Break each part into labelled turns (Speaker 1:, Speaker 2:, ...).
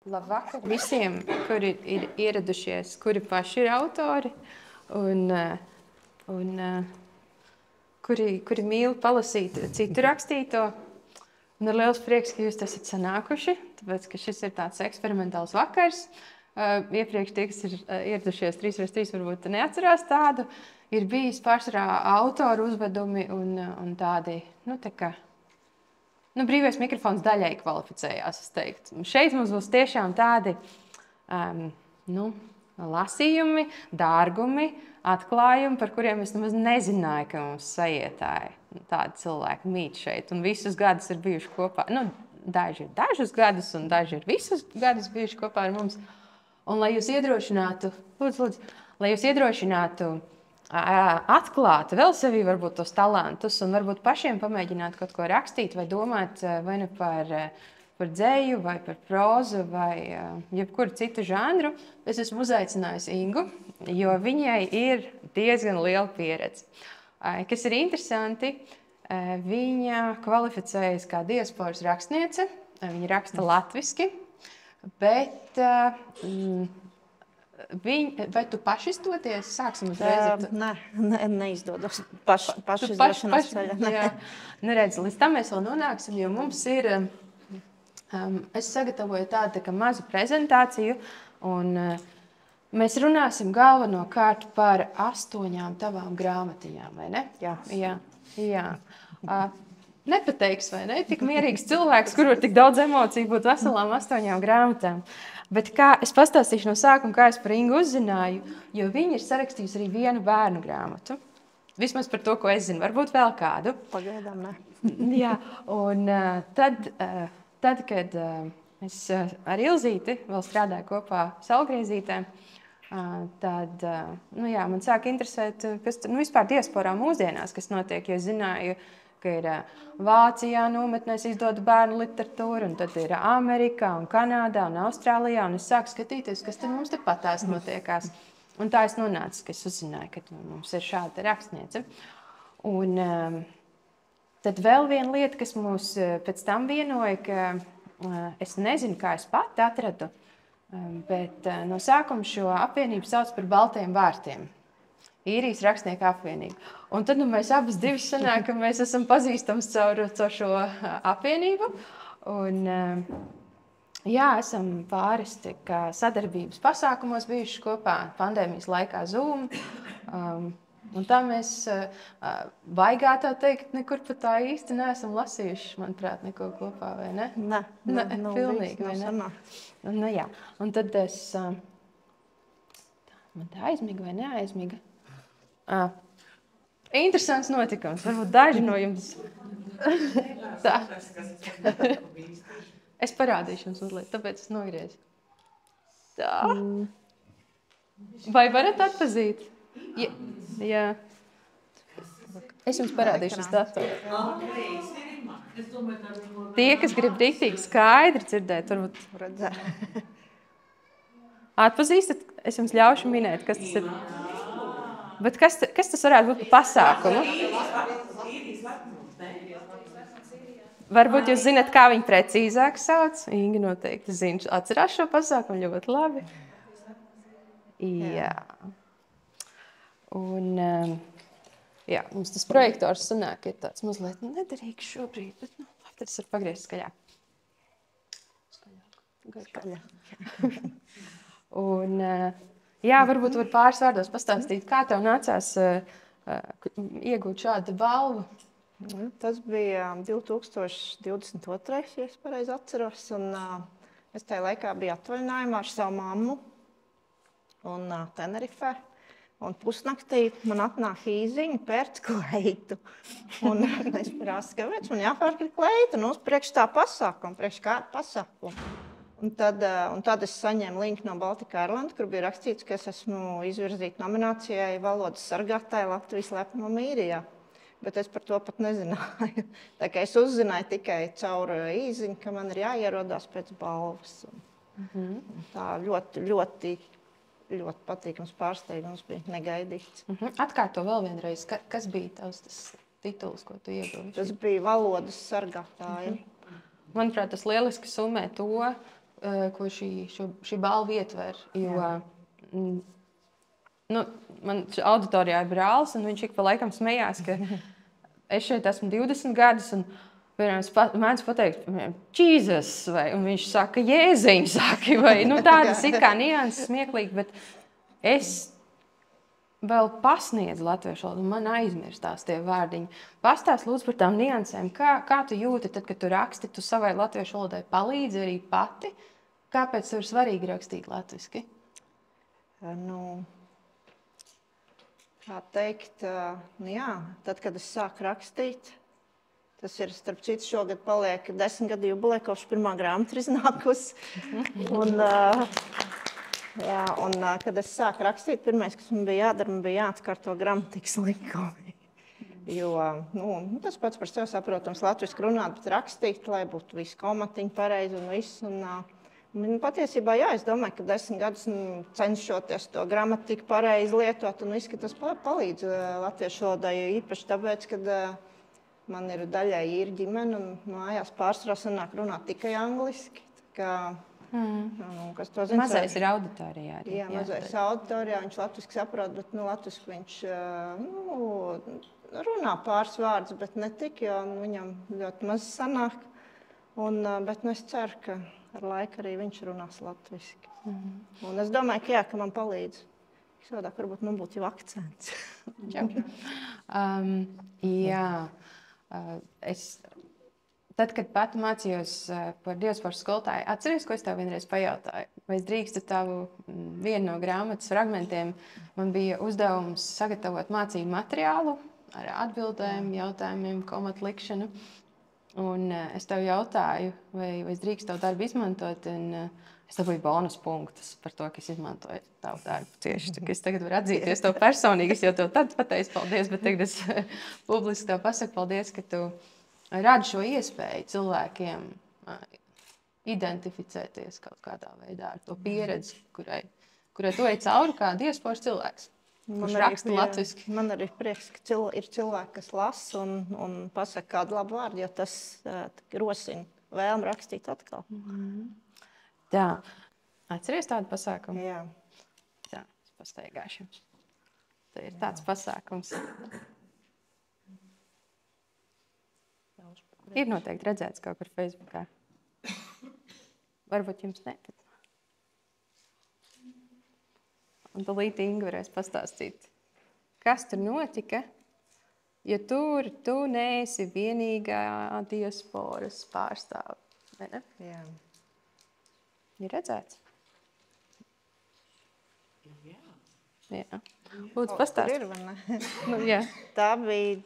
Speaker 1: Labvakar visiem, kuri ir ieradušies, kuri paši ir autori un kuri mīl palasīt citu rakstīto. Un ir liels prieks, ka jūs esat sanākuši, tāpēc, ka šis ir tāds eksperimentāls vakars. Iepriekš tie, kas ir ieradušies 3x3, varbūt neatcerās tādu. Ir bijis pārsvarā autoru uzvedumi un tādi, tā kā, brīvais mikrofons daļai kvalificējās, es teiktu. Un šeit mums būs tiešām tādi lasījumi, dārgumi, atklājumi, par kuriem es nemaz nezināju, ka mums sajietāja tādi cilvēki mīt šeit. Un visus gadus ir bijuši kopā. Daži ir dažus gadus, un daži ir visus gadus bijuši kopā ar mums. Un lai jūs iedrošinātu, lai jūs iedrošinātu atklāt vēl sevi varbūt tos talantus un varbūt pašiem pamēģināt kaut ko rakstīt vai domāt vai nu par dzeju vai par prózu vai jebkuru citu žanru, es esmu uzaicinājusi Ingu, jo viņai ir diezgan liela pieredze. Kas ir interesanti, viņa kvalificējas kā diasporas rakstniece, viņa raksta latviski, bet vai tu paši izdoties? Sāksim uzreiz.
Speaker 2: Neizdodos. Paši izdošanās ceļā.
Speaker 1: Jā, neredz, līdz tam mēs vēl nonāksim, jo mums ir, es sagatavoju tādu kā mazu prezentāciju, un mēs runāsim galvenokārt par 8 tavām grāmatiņām, vai ne? Jā. Nepateiks, vai ne? Tik mierīgs cilvēks, kur var tik daudz emociju būt veselām 8 grāmatām. Bet kā es pastāstīšu no sākuma, kā es par Ingu uzzināju, jo viņa ir sarakstījusi arī vienu bērnu grāmatu. Vismaz par to, ko es zinu. Varbūt vēl kādu.
Speaker 2: Pagaidām ne.
Speaker 1: Jā, un tad, kad es ar Ilzīti vēl strādāju kopā Saulgriezītē, tad man sāka interesēt, kas vispār diasporā mūsdienās, kas notiek, jo es zināju, ka ir Vācijā nometnēs izdod bērnu literatūru, un tad ir Amerikā, un Kanādā, un Austrālijā, un es sāku skatīties, kas tad mums tepatās notiekās. Un tā es nonācu, ka es uzzināju, ka mums ir šāda rakstniece. Un tad vēl viena lieta, kas mūs pēc tam vienoja, ka es nezinu, kā es pati atradu, bet no sākuma šo apvienību sauc par Baltajiem vārtiem. Īrijas rakstnieku apvienību. Un tad mēs abas divas sanāk, ka mēs esam pazīstams caur šo apvienību. Un, esam pāris sadarbības pasākumos bijuši kopā pandēmijas laikā Zoom. Un tā mēs baigā tā teikt, nekur pat tā īsti neesam lasījuši, manuprāt, neko kopā, vai ne?
Speaker 2: Ne,
Speaker 1: pilnīgi, vai ne? Jā. Un tad es... Man tā aizmiga vai neaizmiga? Interesants notikums. Varbūt daži no jums. Tā. Es parādīšu jums uzliet, tāpēc es nogriezu. Tā. Vai varat atpazīt? Jā. Es jums parādīšu uz datoru. Tie, kas grib riktīgi skaidri dzirdēt, varbūt
Speaker 2: redzēt.
Speaker 1: Atpazīstat? Es jums ļaušu minēt, kas tas ir. Bet kas tas varētu būt par pasākumu? Varbūt jūs zināt, kā viņi precīzāk sauc. Inga noteikti zina, atcerās šo pasākumu ļoti labi. Jā. Un, mums tas projektors sanāk, ir tāds mazliet nederīgs šobrīd, bet tad es varu pagriezt skaļāk. Un, varbūt var pāris vārdos pastāstīt, kā tev nācās iegūt šādu balvu?
Speaker 2: Tas bija 2022, ja es pareizi atceros, un es tajā laikā biju atvaļinājumā ar savu mammu un Tenerifē. Un pusnaktī man atnāk īziņa pērc kleitu. Un es prāstu, kāpēc man jāpērk kleitu, uz priekš tā pasākuma, priekš kādu pasākumu. Un tad es saņēmu linku no Baltika Airlanda, kur bija rakstīts, ka es esmu izvirzīta nominācijai valodas sargātāja Latvijas lepnuma īrijā. Bet es par to pat nezināju. Tā kā es uzzināju tikai caur īziņu, ka man ir jāierodās pēc balvas. Tā ļoti patīkams pārsteigums bija, negaidīts.
Speaker 1: Atkārto vēl vienreiz, kas bija tavs tas tituls, ko tu ieguvi?
Speaker 2: Tas bija valodas sargātāja.
Speaker 1: Manuprāt, tas lieliski summē to, ko šī balva ietver. Jo, man auditorijā ir brālis, un viņš ik pa laikam smējās, ka es šeit esmu 20 gadus, un mēdz pateikt, Jēzus, un viņš saka, Jēziņ, saka, vai tādas it kā nianses smieklīgi, bet es vēl pasniedzu latviešu valodu, un man aizmirstās tie vārdiņi. Pastāst lūdzu par tām niansēm, kā tu jūti, tad, kad tu raksti, tu savai latviešu valodai palīdzi arī pati? Kāpēc tev ir svarīgi rakstīt latviski?
Speaker 2: Kā teikt, jā, tad, kad es sāku rakstīt, tas ir, starp citu, šogad paliek 10 gadu jubileja, kopš pirmā grāmata ir iznākusi. Kad es sāku rakstīt, pirmais, kas man bija jādara, man bija jāatkārto gramatikas likumi. Jo tas pats par sevi saprotams latviski runāt, bet rakstīt, lai būtu visi komatiņi pareizi un viss. Patiesībā, jā, es domāju, ka 10 gadus cenšoties to gramatiku pareizi lietot, un viss, ka tas palīdz latviešu valodai, īpaši tāpēc, kad man ir daļai īra ģimene, un mājās pārsvarā sanāk runāt tikai angliski. Kas to zina?
Speaker 1: Mazais ir auditorijā.
Speaker 2: Jā, mazais auditorijā, viņš latviski saprot, bet latviski viņš runā pāris vārdus, bet ne tik, jo viņam ļoti maz sanāk. Bet es ceru, ka ar laiku arī viņš runās latviski. Un es domāju, ka man palīdz. Savādāk varbūt man būtu jau akcents.
Speaker 1: Tad, kad pati mācījos par dievsporta skolotāju, atceries, ko es tev vienreiz pajautāju? Vai es drīkstu tavu vienu no grāmatas fragmentiem? Man bija uzdevums sagatavot mācību materiālu ar atbildēm, jautājumiem, komatu likšanu. Un es tev jautāju, vai es drīkstu tavu darbu izmantot, un es dabūju bonus punktus par to, ka es izmantoju tavu darbu cieši. Es tagad varu atzīties to personīgi, es jau tev tad pateicu paldies, bet tagad es publiski tev pasaku paldies, ka tu radi šo iespēju cilvēkiem identificēties kaut kādā veidā ar to pieredzi, kurai tu ej cauri kā dievsports cilvēks. Kurš raksta latviski.
Speaker 2: Man arī prieks, ka ir cilvēki, kas lasa un pasaka kādu labu vārdu, jo tas rosina vēlmi rakstīt atkal.
Speaker 1: Tā. Atceries tādu pasākumu?
Speaker 2: Jā.
Speaker 1: Tā, es pastaigāšu jums. Tā ir tāds pasākums. Ir noteikti redzēts kaut kur Facebookā. Varbūt jums ne. Un tūlīt Inga varēs pastāstīt, kas tur notika, ja tur tu neesi vienīgā diasporas pārstāve. Ne?
Speaker 2: Jā.
Speaker 1: Ir redzēts? Jā. Lūdzu, pastāst.
Speaker 2: Tur ir, vai ne? Tā bija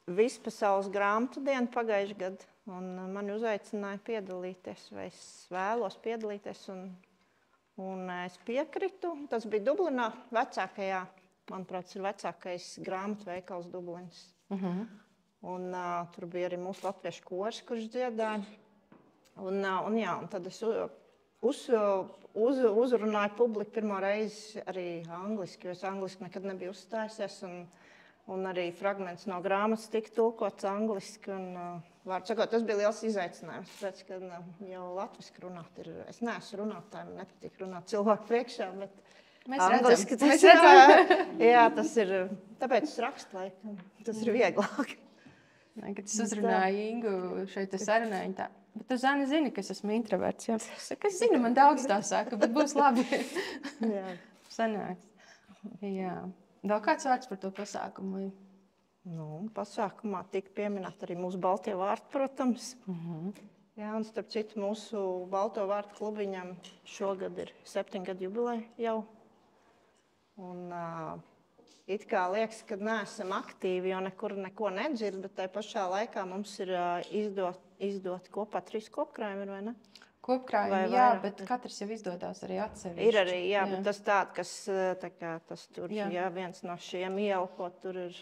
Speaker 2: vispasaules grāmatu diena pagājušajā gadā, un mani uzaicināja piedalīties, vai es vēlos piedalīties, un es piekritu. Tas bija Dublinā, vecākajā, manuprāt, ir vecākais grāmatu veikals Dublinas. Un tur bija arī mūsu latviešu kors, kurš dziedāja. Un tad es uzrunāju publiku pirmo reizi arī angliski, jo es angliski nekad nebiju uzstājusies. Un arī fragments no grāmatas tika tulkots angliski. Vārdu sakot, tas bija liels izaicinājums, tāpēc, ka jau latviski runāt ir. Es neesmu runātājiem, nepatīk runāt cilvēku priekšā, bet angliski tas ir. Jā, tas ir. Tāpēc es rakstu laikam. Tas ir vieglāk.
Speaker 1: Kad es uzrunāju Ingu šeit sarunā, viņa tā. Bet tu, Zani, zini, ka es esmu introverts. Jā. Es zinu, man daudz tā saka, bet būs labi.
Speaker 2: Jā.
Speaker 1: Sanāks. Jā. Vēl kāds vārds par to pasākumu?
Speaker 2: Pasākumā tika pieminēta arī mūsu Baltie vārti, protams. Jā, un starp citu mūsu Balto vārtu klubiņam šogad ir 7 gadu jubileja jau. Un it kā liekas, ka neesam aktīvi, jo nekur neko nedzird, bet tai pašā laikā mums ir izdot kopā 3 kopkrājumi, vai ne?
Speaker 1: Kopkrājumi, jā, bet katrs jau izdodās arī atsevišķi.
Speaker 2: Ir arī, jā, bet tas tād, kas tas tur, jā, viens no šiem ieelpo, tur ir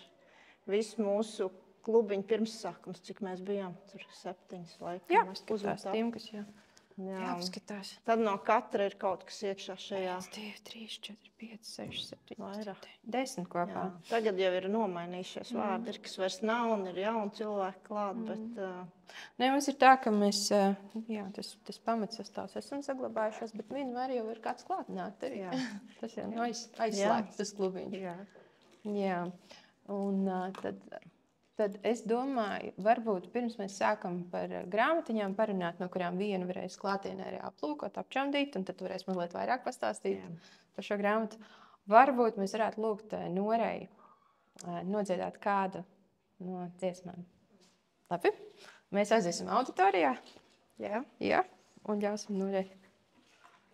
Speaker 2: viss mūsu klubiņu pirmsākums, cik mēs bijām, tur 7 laikam.
Speaker 1: Jā, tās timkas, jā. Jāpaskatās.
Speaker 2: Tad no katra ir kaut kas iekšā šajā.
Speaker 1: 1, 2, 3, 4, 5, 6, 7,
Speaker 2: Vairāk.
Speaker 1: 10 kopā.
Speaker 2: Jā. Tagad jau ir nomainījušies vārdi, kas vairs nav un ir jauni cilvēki klāt. Bet,
Speaker 1: Nē, mums ir tā, ka mēs, tas pamats sastāvs esam saglabājušies, bet vienmēr jau ir kāds klātnāt. Tas jau nav aizslēgts, tas klubiņš. Jā. Un tad es domāju, varbūt pirms mēs sākam par grāmatiņām parunāt, no kurām vienu varēs klātienē arī aplūkot, apčamdīt, un tad varēs mazliet vairāk pastāstīt par šo grāmatu. Varbūt mēs varētu lūgt Norei nodziedāt kādu no dziesmām. Labi? Mēs aiziesim auditorijā. Jā. Un ļausim Norei.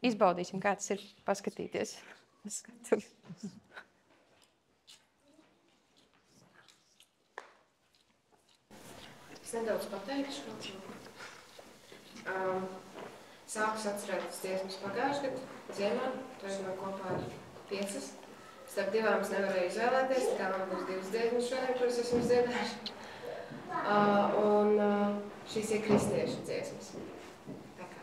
Speaker 1: Izbaudīsim, kā tas ir paskatīties.
Speaker 3: Es nedaudz pateikšu. Sākus atcerēties dziesmas pagājušajā gadā, ziemā. Toreiz man kopā ar 5. Starp 2 es nevarēju izvēlēties, tā kā man būs 2 dziesmas šodien, kuras esmu dziedājuši. Un šīs ir kristiešu dziesmas. Tā kā.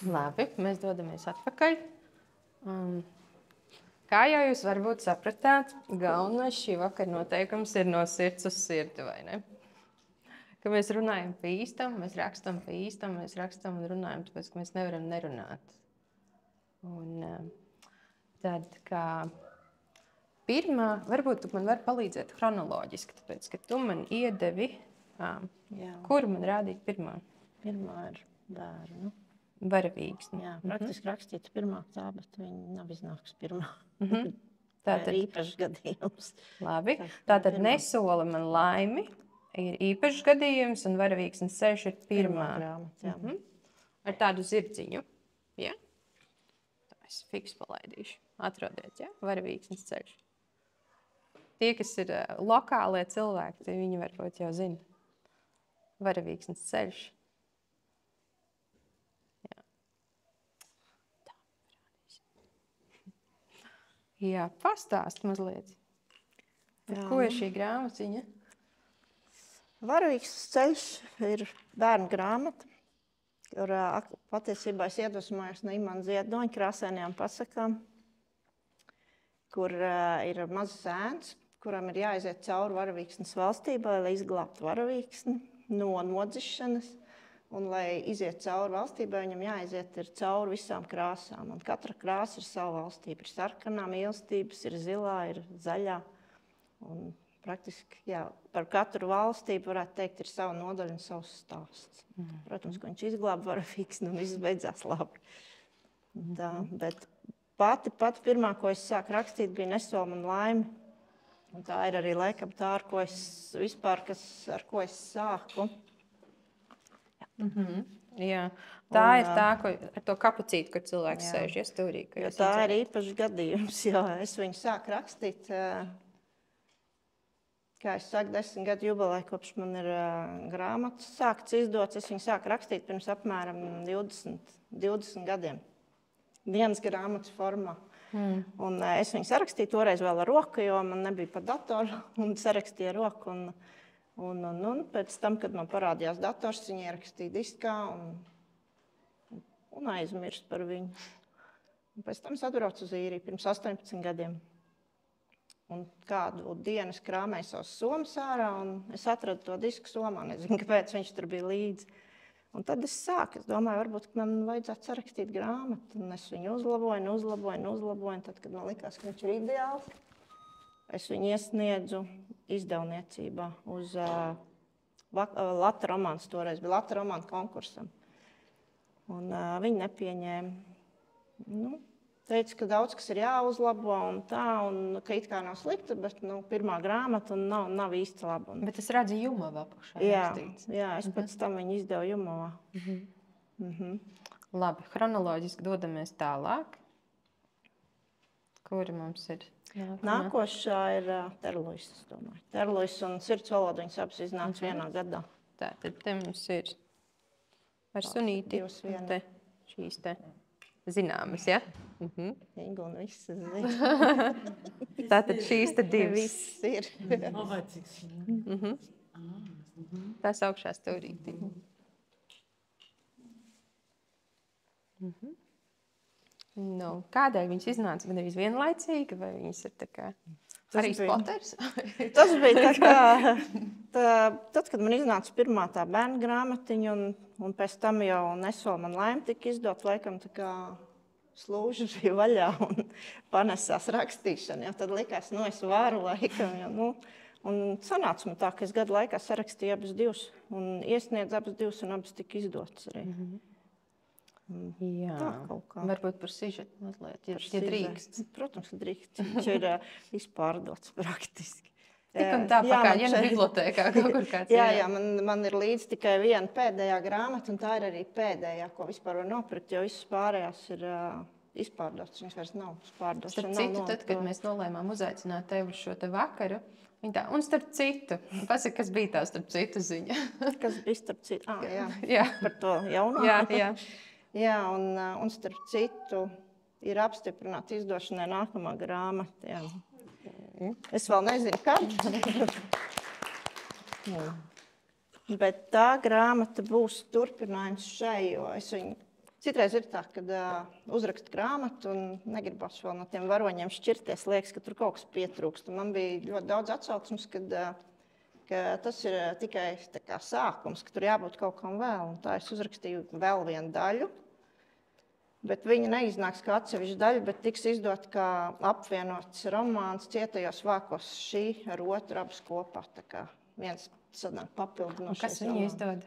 Speaker 1: Labi, mēs dodamies atpakaļ. Kā jau jūs varbūt sapratāt, galvenais šī vakara noteikums ir no sirds uz sirdi, vai ne? Ka mēs runājam pa īstam, mēs rakstam pa īstam, mēs rakstam un runājam, tāpēc, ka mēs nevaram nerunāt. Un tad, kā pirmā, varbūt tu man vari palīdzēt chronoloģiski, tāpēc, ka tu man iedevi, kuru man rādīt pirmā?
Speaker 2: Pirmā ir bērnu.
Speaker 1: Varavīksni.
Speaker 2: Jā, praktiski rakstīts pirmā tā, bet viņa nav iznākusi pirmā.
Speaker 1: Tātad
Speaker 2: ir īpašs gadījums.
Speaker 1: Labi, tātad Nesoli man laimi ir īpašs gadījums un Varavīksnes ceļš ir pirmā
Speaker 2: grāmata.
Speaker 1: Ar tādu zirdziņu. Ja? Tā es fiks palaidīšu. Atrodiet, ja? Varavīksnes ceļš. Tie, kas ir lokālie cilvēki, viņi varbūt jau zina. Varavīksnes ceļš. Jā, pastāst mazliet. Par ko ir šī grāmatiņa?
Speaker 2: Varavīksnes ceļš ir bērnu grāmata, kur patiesībā es iedvesmojos no Imants Ziedoņa krāsainajām pasakām, kur ir mazs zēns, kuram ir jāiziet cauri varavīksnes valstībai, lai izglābtu varavīksni no nodzišanas. Un, lai iziet cauri valstībai, viņam jāiziet cauri visām krāsām. Un katra krāsa ir sava valstība. Ir sarkanā mīlestības, ir zilā, ir zaļā. Un praktiski, jā, par katru valstību, varētu teikt, ir sava nodaļa un savs stāsts. Protams, ka viņš izglāba varavīksni un viss beidzās labi. Tā, bet pati pirmā, ko es sāku rakstīt, bija Nesoma un laime. Un tā ir arī laikam tā, ar ko es sāku.
Speaker 1: Jā. Tā ir tā, ar to kapucīti, kur cilvēks sēž stūrī.
Speaker 2: Tā ir īpašs gadījums. Jā. Es viņu sāku rakstīt, kā es saku, 10 gadu jubilē, kopš man ir grāmatas sākts izdots. Es viņu sāku rakstīt pirms apmēram 20 gadiem. Dienas grāmatas formā. Un es viņu sarakstīju toreiz vēl ar roku, jo man nebija pa datoru, un sarakstīju ar roku. Un pēc tam, kad man parādījās dators, viņi ierakstīja diskā un aizmirst par viņu. Un pēc tam es atbraucu uz īriju pirms 18 gadiem. Un kādu dienu es krāmēju savus somas ārā, un es atradu to disku somā. Nezinu, kāpēc viņš tur bija līdzi. Un tad es sāku. Es domāju, varbūt man vajadzētu sarakstīt grāmatu. Un es viņu uzlaboju. Tad, kad man likās, ka viņš ir ideāls, es viņu iesniedzu izdevniecībā uz Lata romāns. Toreiz bija Lata romāna konkursam. Un viņi nepieņēma. Teica, ka daudz kas ir jāuzlabo un tā, un ka it kā nav slikta, bet pirmā grāmata un nav īsti laba.
Speaker 1: Bet es redzu Jumavā pašā rakstīts.
Speaker 2: Jā, es pēc tam viņu izdevu Jumavā.
Speaker 1: Labi, chronoloģiski dodamies tālāk. Kuri mums ir?
Speaker 2: Nākošā ir Terluis, es domāju. Terluis un Sirds valoda, viņas abas iznāca vienā gadā.
Speaker 1: Tātad te mums ir ar sunīti. Te, šīs te zināmas, ja?
Speaker 2: Inga un viss zina.
Speaker 1: Tātad šīs te divas.
Speaker 2: Viss ir.
Speaker 1: Tas augšā stūrītī. Kādēļ viņas iznāca gan arī vienlaicīgi, vai viņas ir tā kā arī Potters?
Speaker 2: Tas bija tā kā, tad, kad man iznāca pirmā tā bērnu grāmatiņa, un pēc tam jau Nesoma un laime tika izdot, laikam tā kā slūža bija vaļā un panesās rakstīšana. Tad likās, es varu laikam. Un sanāca man tā, ka es gadu laikā sarakstīju abas divas un iesniedzu abas divas un abas tika izdotas arī.
Speaker 1: Jā, varbūt par sižetu mazliet, ja drīkst.
Speaker 2: Protams, ka drīkst. Viņš ir izpārdots praktiski.
Speaker 1: Tik un tā pakaļ, ja bibliotēkā kaut kur kāds.
Speaker 2: Jā, man ir līdz tikai viena pēdējā grāmata, un tā ir arī pēdējā, ko vispār var nopirkt, jo visas pārējās ir izpārdots. Viņas vairs nav pārdots.
Speaker 1: Starp citu, tad, kad mēs nolēmām uzaicināt tevi uz šo te vakaru, un starp citu, pasaka, kas bija tā starp citu ziņa?
Speaker 2: Kas bija starp citu?
Speaker 1: Jā.
Speaker 2: Par to jauno?
Speaker 1: Jā.
Speaker 2: Jā, un starp citu ir apstiprināta izdošanai nākamā grāmata. Jā. Es vēl nezinu, kad. Bet tā grāmata būs turpinājums šai, jo es viņu citreiz ir tā, kad uzrakstu grāmatu un negribas vēl no tiem varoņiem šķirties, liekas, ka tur kaut kas pietrūkst. Un man bija ļoti daudz atsauksmes, ka tas ir tikai tā kā sākums, ka tur jābūt kaut kam vēl. Un tā es uzrakstīju vēl vienu daļu. Bet viņa neiznāks kā atsevišķa daļa, bet tiks izdot kā apvienots romāns Cietajos vākos, šī ar otru abas kopā. Tā kā viens sanāk papildinošais.
Speaker 1: Kas viņu izdod?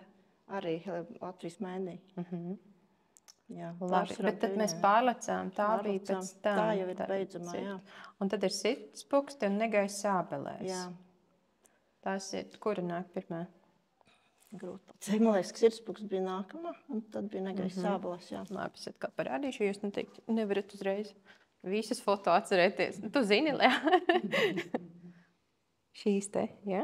Speaker 2: Arī Latvijas mēdī. Jā,
Speaker 1: labi, bet tad mēs pārlecām. Tā bija pēc tam.
Speaker 2: Tā jau ir beidzamā, jā.
Speaker 1: Un tad ir Sirdspuksti un Negaiss sābelēs.
Speaker 2: Jā.
Speaker 1: Tās ir, kura nāk pirmā?
Speaker 2: Grūti. Man liekas, ka Sirdspuksts bija nākamā, un tad bija Negaiss sābelēs, jā.
Speaker 1: Labi, es atkal parādīšu, jūs nevarat uzreiz visas foto atcerēties. Tu zini, Lea? Šīs te, jā?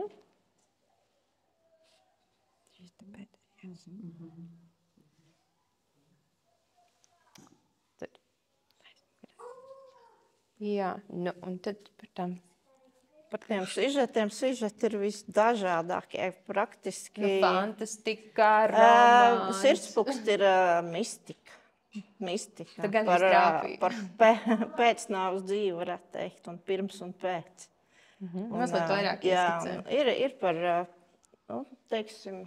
Speaker 1: Šīs te pēdējās. Jā, un tad par tam.
Speaker 2: Par tiem sižetiem sižeti ir visdažādākie, praktiski.
Speaker 1: Fantastika, romāns.
Speaker 2: Sirdspuksts ir mistika. mistika.
Speaker 1: Tā gan trāpīja.
Speaker 2: Par pēcnāvus dzīvi, varētu teikt, un pirms un pēc.
Speaker 1: Mazliet vairāk ieskicē.
Speaker 2: Ir par, teiksim,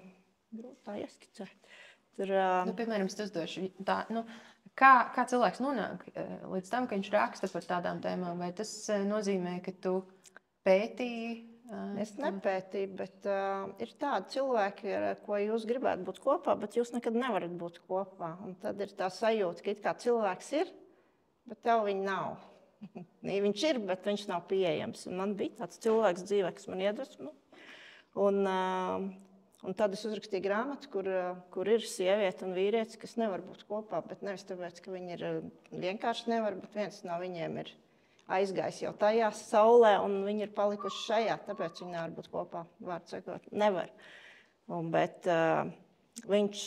Speaker 2: grūtā ieskicēt. Tur,
Speaker 1: piemēram, es uzdošu tā, kā cilvēks nonāk līdz tam, ka viņš raksta par tādām tēmām? Vai tas nozīmē, ka tu pētīji?
Speaker 2: Es nepētīju, bet ir tādi cilvēki, ar ko jūs gribētu būt kopā, bet jūs nekad nevarat būt kopā. Un tad ir tā sajūta, ka it kā cilvēks ir, bet tev viņa nav. Viņš ir, bet viņš nav pieejams. Un man bija tāds cilvēks dzīvē, kas man iedvesmo. Un tad es uzrakstīju grāmatu, kur ir sieviete un vīrietis, kas nevar būt kopā, bet nevis tāpēc, ka viņi ir vienkārši nevar, bet viens no viņiem ir aizgājis jau tajā saulē, un viņi ir palikuši šajā, tāpēc viņi nevar būt kopā, vārds sakot, nevar. Bet viņš,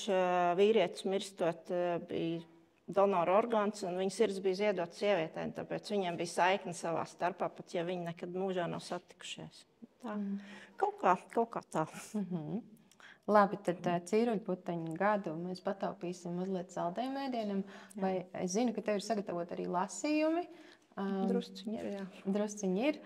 Speaker 2: vīrietis mirstot, bija donora orgāns, un viņa sirds bija ziedota sievietēm, tāpēc viņiem bija saikne savā starpā, pat ja viņi nekad mūžā nav satikušies. Tā. Kaut kā tā.
Speaker 1: Labi, tad cīruļputeņu gadu mēs pataupīsim mazliet saldējiem ēdienam. Vai es zinu, ka tev ir sagatavot arī lasījumi?
Speaker 2: Drusciņi ir, jā.
Speaker 1: Drusciņi ir.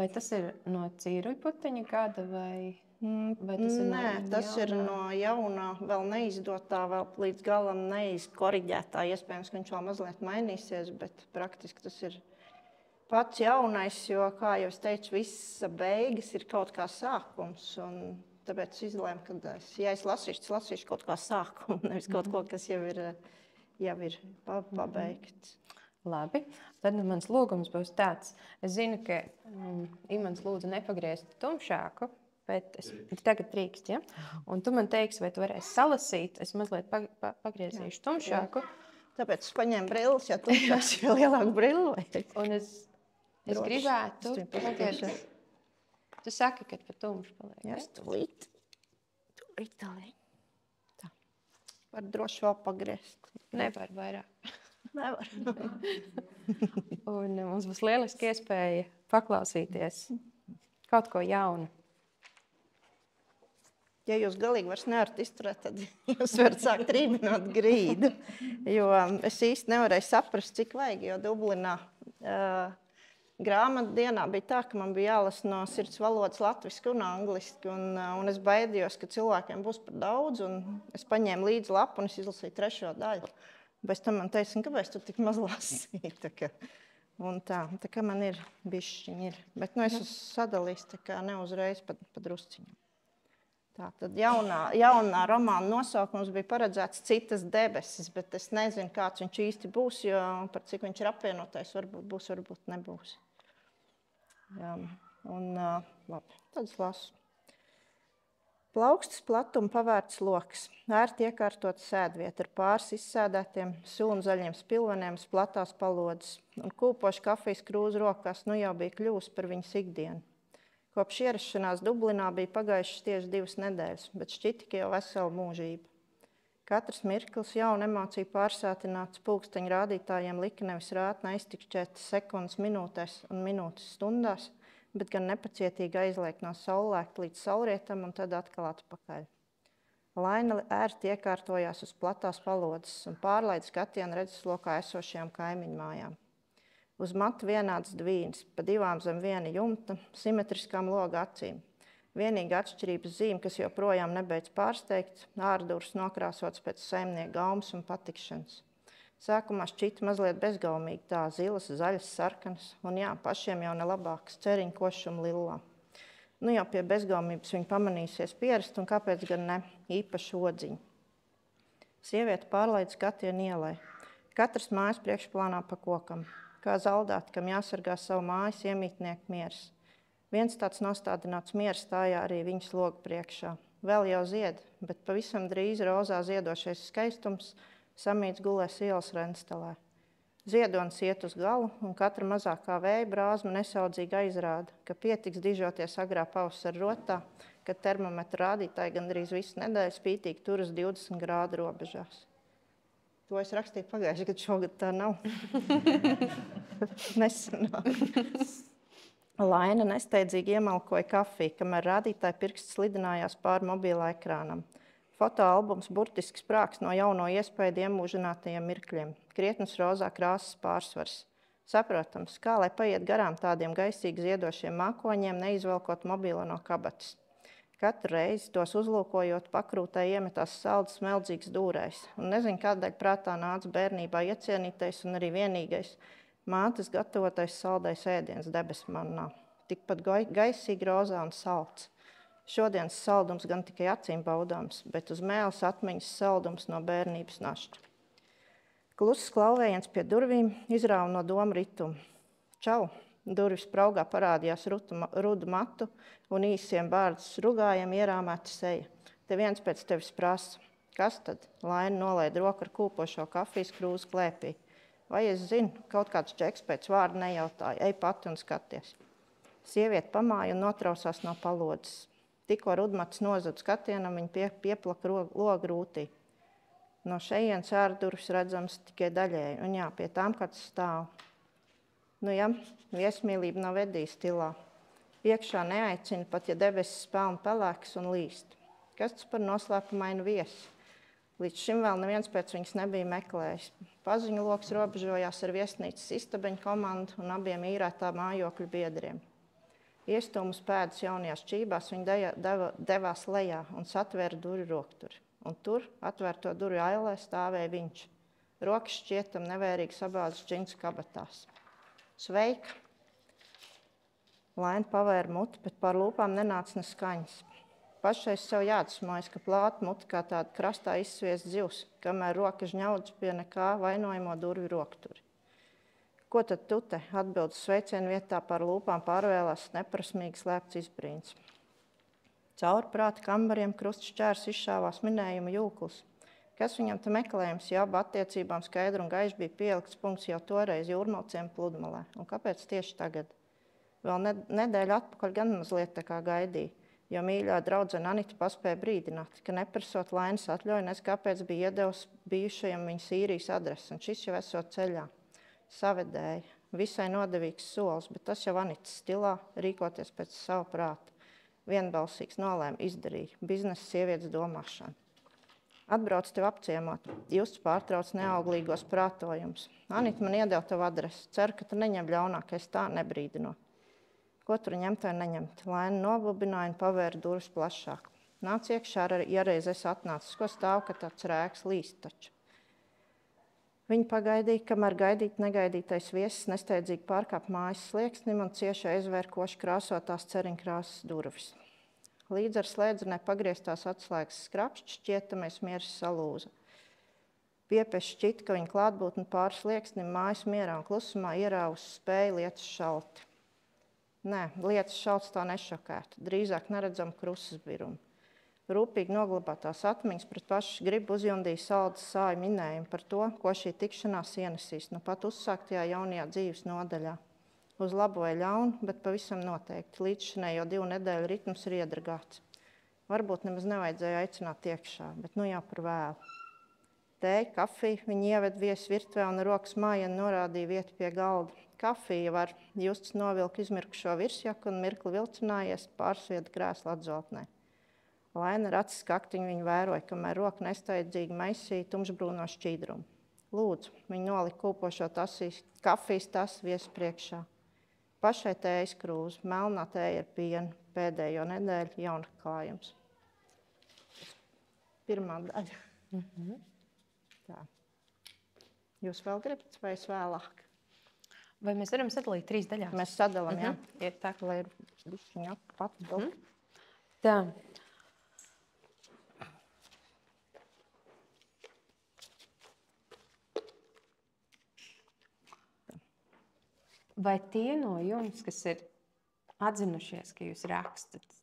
Speaker 1: Vai tas ir no cīruļputeņa gada vai tas ir
Speaker 2: Nē, tas ir no jaunā, vēl neizdotā, vēl līdz galam neizkoriģētā. Iespējams, ka viņš vēl mazliet mainīsies, bet praktiski tas ir pats jaunais, jo, kā jau es teicu, visa beigas ir kaut kā sākums. Un tāpēc es izlēmu, ka ja es lasīšu kaut kā sākumu, nevis kaut ko, kas jau ir pabeigts.
Speaker 1: Labi, tad mans lūgums būs tāds. Es zinu, ka Imants lūdzu nepagriezt tumšāku, bet es tagad drīkst, ja? Un tu man teiksi, vai tu varēsi salasīt, es mazliet pagriezīšu tumšāku.
Speaker 2: Tāpēc es paņēmu brilles, ja tumšāks, jo lielāku brilli vajag.
Speaker 1: Un es gribētu tagad... Tu saki, ka pa tumšu paliek,
Speaker 2: ja? Tūlīt tā. Var droši vēl pagriezt.
Speaker 1: Nevar vairāk.
Speaker 2: Nevar.
Speaker 1: Un mums būs lieliski iespēja paklausīties kaut ko jaunu.
Speaker 2: Ja jūs galīgi vairs nevarat izturēt, tad jūs varat sākt rībināt grīdu. Jo es īsti nevarēju saprast, cik vajag, jo Dublinā grāmatdienā bija tā, ka man bija jālasa no sirds valodas latviski un angliski. Un es baidījos, ka cilvēkiem būs par daudz. Un es paņēmu līdzi lapu un es izlasīju 3. daļu. Bez tam man teica, kāpēc tu tik maz lasīji? Tā kā man ir bišķiņi ir. Bet es esmu sadalījis tā kā neuzreiz pa drusciņu. Tā, tad jaunā romāna nosaukums bija paredzēts Citas debesis, bet es nezinu, kāds viņš īsti būs, jo par cik viņš ir apvienotais, varbūt būs, varbūt nebūs. Jā, labi, tad es lasu. Plaukstas platuma pavērts loks, ērti iekārtot sēdvieta ar pāris izsēdētiem sūnu zaļiem spilveniem uz platās palodzes, un kūpoši kafijas krūze rokās jau bija kļuvusi par viņas ikdienu. Kopš ierašanās Dublinā bija pagājušas tieši 2 nedēļas, bet šķita, ka jau vesela mūžība. Katrs mirklis jauna emociju pārsātināts pulksteņu rādītājiem lika nevis rātni aiztikšķēt sekundes minūtēs un minūtes stundās, bet gan nepacietīgi aizliekt no saulēkta līdz saulrietam un tad atkal atpakaļ. Laina ērti iekārtojās uz platās palodzes un pārlaid skatienu redzeslokā esošajām kaimiņu mājām. Uz matu vienāds dvīns, pa 2 zem viena jumta, simetriskām loga acīm. Vienīga atšķirības zīme, kas joprojām nebeidz pārsteigt, ārdurs nokrāsots pēc saimnieka gaumas un patikšanas. Sākumā šķita mazliet bezgaumīgi tā, zilas, zaļas, sarkanas, un pašiem jau nelabākas ceriņu košuma lillā. Jau pie bezgaumības viņa pamanīsies pierast, un kāpēc gan ne, īpaši odziņu. Sieviete pārlaid skatienu ielai. Katrs mājas priekšplānā pa kokam. Kā zaldāti, kam jāsargā savu mājas iemītnieku miers. Viens tāds nostādināts miers stājā arī viņas loga priekšā. Vēl jau zied, bet pavisam drīz rozā ziedošais skaistums samīts gulēs ielas renstalē. Ziedonis iet uz galu, un katra mazākā vēja brāzma nesaudzīgi aizrāda, ka pietiks dižoties agrā pavasara rotā, kad termometra rādītāji gandrīz visu nedēļu spītīgi turas 20 grādu robežās. To es rakstīju pagājuši, kad šogad tā nav. Nesanāk. Laina nesteidzīgi iemalkoja kafiju, kamēr rādītāja pirksts slidinājās pāri mobilā ekrānam. Fotoalbums burtiski sprāgs no jauno iespēju iemūžinātajiem mirkļiem. Krietnus rozā krāsas pārsvars. Saprotams, kā lai paiet garām tādiem gaisīgi ziedošiem mākoņiem, neizvelkot mobilo no kabatas. Katru reizi tos uzlūkojot, pakrūtē iemetās salds smeldzīgs dūrējs. Un nezinu, kādēļ prātā nāca bērnībā iecienītais un arī vienīgais mātes gatavotais saldais ēdiens debesmannā. Tikpat gaisīgi rozā un salds. Šodienas saldums gan tikai acīm baudāms, bet uz mēles atmiņas saldums no bērnības našķa. Kluss klauvējiens pie durvīm izrāva no doma ritumu. Čau! Durvis praugā parādījās rudu matu un īsiem bārdas rugājiem ierāmēta seja. Te viens pēc tevis prasa. Kas tad? Laina nolaida roku ar kūpošo kafijas krūzi klēpī. Vai es zinu, kaut kāds čeks pēc vārda nejautāja. Ej pati un skaties. Sieviete pamāja un notrausās no palodzes. Tikko rudmats nozad skatienam, viņa pieplaka logu rūtī. No šejienes ārdurvis redzams tikai daļēji. Un jā, pie tām kāds stāv. Nu ja, viesmīlība nav vedīja stilā. Iekšā neaicina, pat ja debesis pelna pelēks un līst. Kas tas par noslēpumainu viesi? Līdz šim vēl neviens pēc viņas nebija meklējis. Paziņu loks robežojās ar viesnīcas istabeņu komandu un abiem īrētā mājokļu biedriem. Iestūmus pēdas jaunajās čībās viņa devās lejā un satvēra durvju rokturi. Un tur, atvērto durvju ailē, stāvēja viņš. Rokas šķietam nevērīgi sabāzes džinsu kabatās. Sveika! Laina pavēra muti, bet pār lūpām nenāca ne skaņas. Pašais sev jāatesmojas, ka plāta muti kā tāda krastā izsviest zivs, kamēr roka žņaudas pie nekā vainojamo durvju rokturi. Ko tad tu te? Atbildes sveicienu vietā pār lūpām pārvēlās neprasmīgi slēpts izbrīns. Caur prāta kambariem krustšķērs izšāvās minējuma jūklis. Kas viņam te meklējums, ja abu attiecībām skaidri un gaiši bija pielikts punkts jau toreiz Jūrmalciem pludmalē? Un kāpēc tieši tagad? Vēl nedēļu atpakaļ gan mazliet tā kā gaidīja, jo mīļā draudzene Anita paspēja brīdināt, ka neprasot Lainas atļauju, nes kāpēc bija iedevis bijušajam viņas īrijas adresi, un šis jau esot ceļā. Savedēja, visai nodevīgs solis, bet tas jau Anitas stilā rīkoties pēc sava prāta. Vienbalsīgs nolēma izdarīja, biznesa sievietes domāšana. Atbrauc tev apciemot, Justs pārtrauc neauglīgos prātojumus. Anita man iedeva tev adresi, ceru, ka tu neņem ļaunāk, es tā nebrīdinu. Ko tur ņemt vai neņemt? Laina nobubināja un pavēra durvis plašāk. Nāc iekšā, ja reiz esi atnācis, ko stāv, ka tāds rēks līst taču. Viņa pagaidīja, kamēr negaidītais viesis nesteidzīgi pārkāp mājas slieksnim un cieši aizvērkoši krāsotās ceriņkrāsas durvis. Līdz ar slēdzenē pagrieztās atslēgas skrapšķi šķietamais miers salūza. Piepeš šķita, ka viņa klātbūtne pāri slieksnim mājas mierā un klusumā ierāvus spēja lietas šalti. Nē, lietas šalts tā nešokētu, drīzāk neredzam krusas birumu. Rūpīgi noglabātās atmiņas pret pašu gribu uzjundīja saldas sāju minējumu par to, ko šī tikšanās ienesīs, nu pat uzsāktajā jaunajā dzīves nodaļā. Uz labu vai ļaunu, bet pavisam noteikti. Līdzšanai jau 2 nedēļu ritms ir iedragāts. Varbūt nemaz nevajadzēja aicināt iekšā, bet nu jau par vēlu. Tēja, kafija, viņi ieved viesu virtuvē un rokas mājienu norādīja vietu pie galda. Kafija var, Justs novilka izmirkušo virsjaku un mirkli vilcinājies pārsvieda krēsla atzoltnē. Laina ar acis kaktiņu viņu vēroja, kamēr roka nesteidzīgi maisīja tumšbrūno šķīdrumu. Lūdzu, viņi nolika kūpošo kafijas tasu viesu priekšā. Pašai tējas krūze, melnā tēja ar pienu, pēdējo nedēļu jaunatklājums. Pirmā daļa. Tā. Jūs vēl gribat vai es vēlāk?
Speaker 1: Vai mēs varam sadalīt 3 daļās?
Speaker 2: Mēs sadalām, jā? Ir tā, lai ir višķiņa pats.
Speaker 1: Tā. Vai tie no jums, kas ir atzinušies, ka jūs rakstat,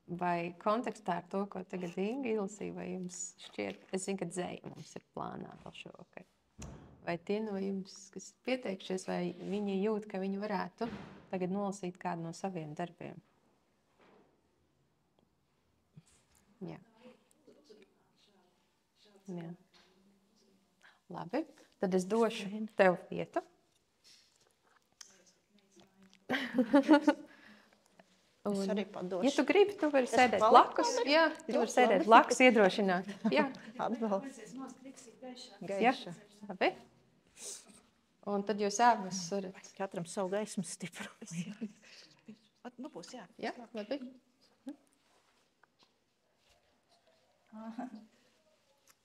Speaker 1: vai kontekstā ar to, ko tagad Inga izlasīja, vai jums šķiet, es zinu, ka dzēja mums ir plānā vēl šovakar. Vai tie no jums, kas ir pieteikšies, vai viņi jūt, ka viņi varētu tagad nolasīt kādu no saviem darbiem? Jā. Jā. Labi, tad es došu tev vietu.
Speaker 2: Es arī padošu.
Speaker 1: Ja tu gribi, tu vari sēdēt
Speaker 2: paliku
Speaker 1: blakus.
Speaker 2: labi?
Speaker 1: Jā, tu vari
Speaker 2: Ļoti
Speaker 1: sēdēt
Speaker 2: labi.
Speaker 1: blakus, iedrošināt. Jā,
Speaker 2: Atbalsts.
Speaker 1: jā.
Speaker 2: Gaiša.
Speaker 1: Labi. Un tad jūs abas varat.
Speaker 2: Katram savu gaismas stiprumu. Nu būs, jā.
Speaker 1: Jā, labi.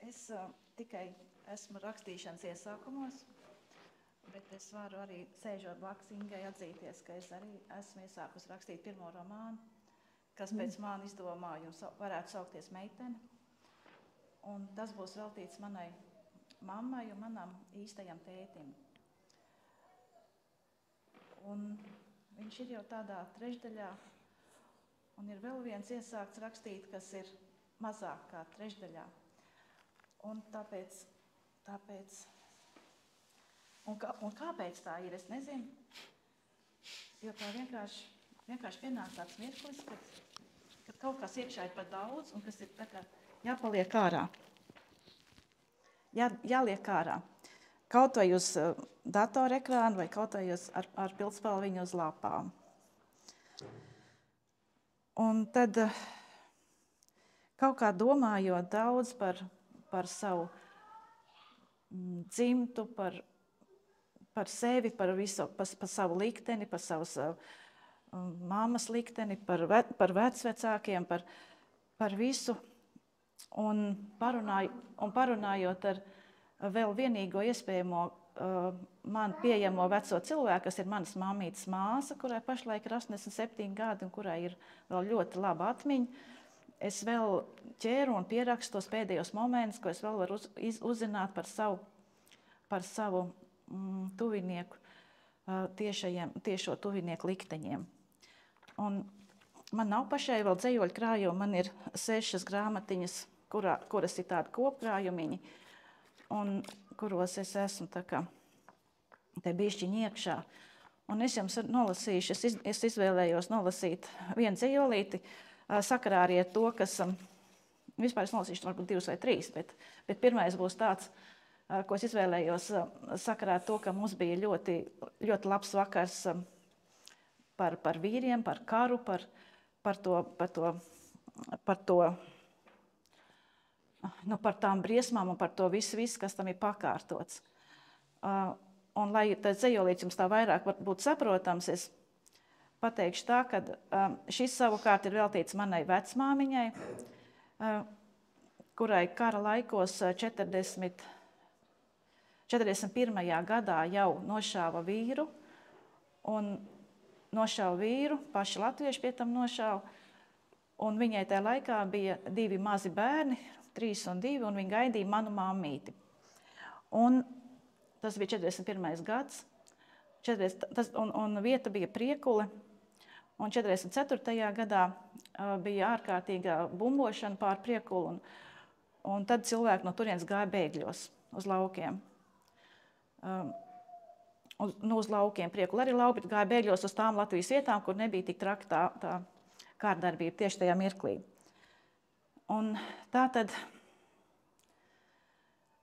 Speaker 4: Es tikai esmu rakstīšanas iesākumos, bet es varu arī sēžot blakus Ingai atzīties, ka es arī esmu iesākus rakstīt pirmo romānu, kas pēc man izdomājums varētu saukties Meitene. Un tas būs veltīts manai mammai un manam īstajam tētim. Un viņš ir jau tādā trešdaļā, un ir vēl viens iesākts rakstīt, kas ir mazāk kā trešdaļā. Un tāpēc kāpēc tā ir, es nezinu, jo tā vienkārši pienāk tāds mirklis, kad kaut kas iekšā ir par daudz un kas ir tā kā jāpaliek ārā. Jāliek ārā. Kaut vai uz datorekrānu vai kaut vai ar pildspalviņu uz lapām. Un tad kaut kā domājot daudz par savu dzimtu, par sevi, par visu, par savu likteni, par savas mammas likteni, par vecvecākiem, par visu. Un parunājot ar vēl vienīgo iespējamo man pieejamo veco cilvēku, kas ir manas mammītes māsa, kurai pašlaik ir 87 gadi un kurai ir vēl ļoti laba atmiņa. Es vēl ķēru un pierakstu tos pēdējos momentus, ko es vēl varu uzzināt par savu tuvinieku, tiešo tuvinieku likteņiem. Un man nav pašai vēl dzejoļu krājumi, man ir 6 grāmatiņas, kuras ir tādi kopkrājumiņi, un kuros es esmu tā kā te bišķiņi iekšā. Un es jums nolasīšu, es izvēlējos nolasīt vienu dzejolīti, sakarā arī ar to, kas, vispār es nolasīšu varbūt 2 vai 3, bet pirmais būs tāds, ko es izvēlējos sakarā ar to, ka mums bija ļoti, ļoti labs vakars par vīriem, par karu, par tām briesmām un par to visu, kas tam ir pakārtots. Un lai tas dzejolīts jums tā vairāk būtu saprotams, es pateikšu tā, ka šis savukārt ir veltīts manai vecmāmiņai, kurai kara laikos 41. gadā jau nošāva vīru, paši latvieši pie tam nošāva, un viņai tajā laikā bija 2 mazi bērni, 3 un 2, un viņa gaidīja manu mammīti. Un tas bija 41. gads, un vieta bija Priekule, un 44. gadā bija ārkārtīgā bumbošana pār Priekulu, un tad cilvēki no turienes gāja bēgļos uz laukiem. Uz laukiem Priekula arī lauki, bet gāja bēgļos uz tām Latvijas vietām, kur nebija tik traka tā kārdarbība tieši tajā mirklī. Un tā tad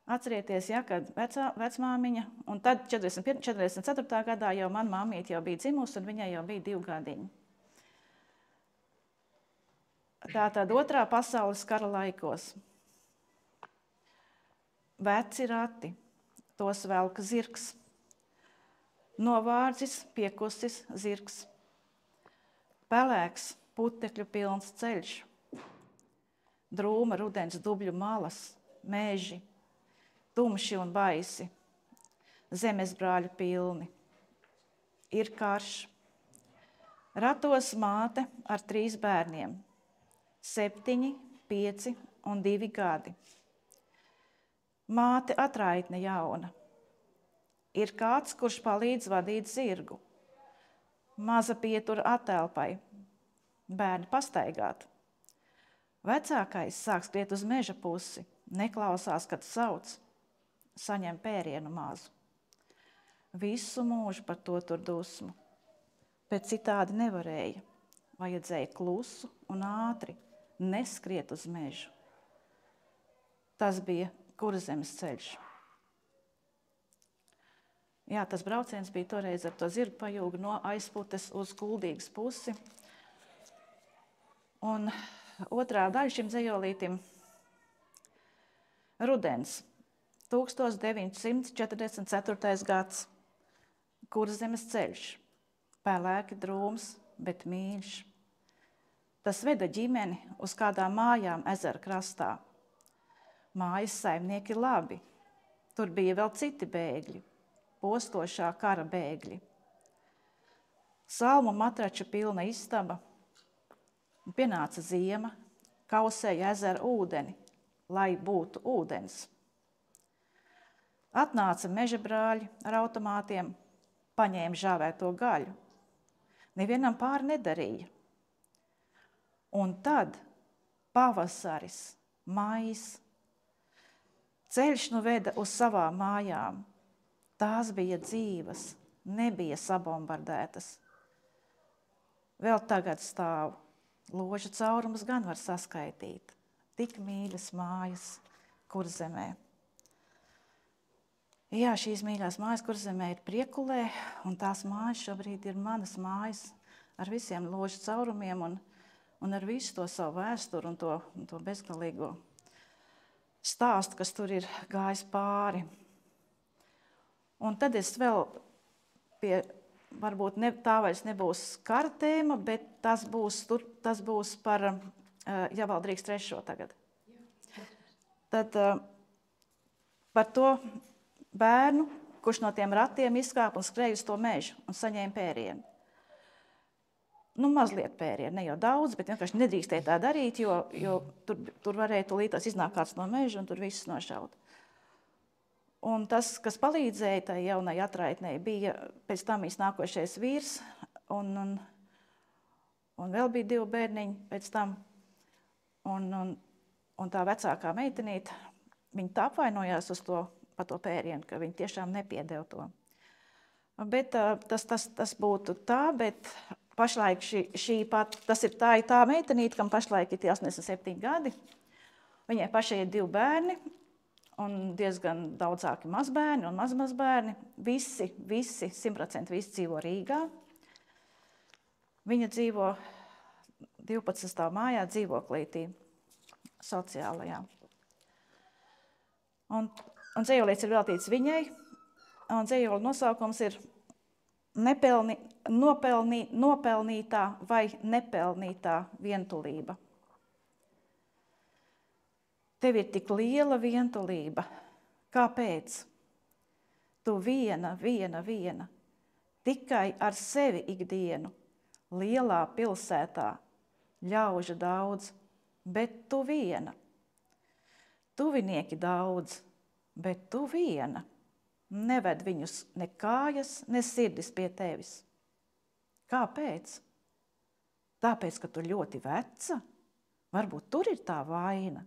Speaker 4: atcerieties, ja, kad vecmāmiņa, un tad 44. gadā jau man mammīte jau bija dzimusi, un viņai jau bija 2 gadiņi. Tātad 2. pasaules kara laikos. Veci rati, tos velka zirgs. Novārdzis, piekusis zirgs. Pelēks, putekļu pilns ceļš. Drūma rudens dubļu malas, meži, tumši un baisi, zemesbrāļu pilni. Ir karš. Ratos māte ar 3 bērniem, 7, 5 un 2 gadi. Māte atraitne jauna. Ir kāds, kurš palīdz vadīt zirgu. Maza pietura atelpai, bērni pastaigāt. Vecākais sāk skriet uz meža pusi, neklausās, kad sauc, saņem pērienu mazu. Visu mūžu par to tur dusmu, bet citādi nevarēja. Vajadzēja klusu un ātri, neskriet uz mežu. Tas bija Kurzemes ceļš. Jā, tas brauciens bija toreiz ar to zirgu pajūgu no Aizputes uz Kuldīgas pusi. Un otrā daļa šim dzejolītim – rudens, 1944. gads, Kurzemes ceļš, pelēki drūms, bet mīļš. Tas veda ģimeni uz kādām mājām ezera krastā. Mājas saimnieki labi, tur bija vēl citi bēgļi, postošā kara bēgļi. Salmu matraču pilna istaba, un pienāca ziema, kausēja ezera ūdeni, lai būtu ūdens. Atnāca meža brāļi ar automātiem, paņēma žāvēto gaļu. Nevienam pāri nedarīja. Un tad pavasaris, maijs, ceļš nu veda uz savām mājām. Tās bija dzīvas, nebija sabombardētas. Vēl tagad stāv, ložu caurumus gan var saskaitīt. Tik mīļas mājas Kurzemē. Jā, šīs mīļās mājas Kurzemē ir Priekulē, un tās mājas šobrīd ir manas mājas ar visiem ložu caurumiem un ar visu to savu vēsturu un to bezgalīgo stāstu, kas tur ir gājis pāri. Un tad es vēl pie, varbūt tā vairs nebūs kara tēma, bet tas būs par, ja vēl drīkst trešo tagad. Tad par to bērnu, kurš no tiem ratiem izkāpa un skrēja uz to mežu un saņēma pērienu. Nu, mazliet pērienu, ne jau daudz, bet vienkārši nedrīkstēja tā darīt, jo tur varēja tūlītās iznākt kāds no meža un tur visus nošaut. Un tas, kas palīdzēja tai jaunai atraitnei, bija pēc tam iznākošais vīrs un vēl bija 2 bērniņi pēc tam. Un tā vecākā meitenīte, viņa tā apvainojās par to pērienu, ka viņa tiešām nepiedeva to. Bet tas būtu tā, bet pašlaik tas ir tā meitenīte, kam pašlaik ir 87 gadi. Viņai pašai ir 2 bērni un diezgan daudzāki mazbērni un mazbērni. Visi 100% visi dzīvo Rīgā. Viņa dzīvo 12. mājā dzīvoklītī sociālajā. Un dzejolīts ir veltīts viņai, un dzejoļa nosaukums ir nopelnītā vai nepelnītā vientulība. Tev ir tik liela vientulība. Kāpēc? Tu viena, tikai ar sevi ikdienu, lielā pilsētā, ļaužu daudz, bet tu viena. Tuvinieki daudz, bet tu viena. Neved viņus ne kājas, ne sirdis pie tevis. Kāpēc? Tāpēc, ka tu ļoti veca? Varbūt tur ir tā vaina.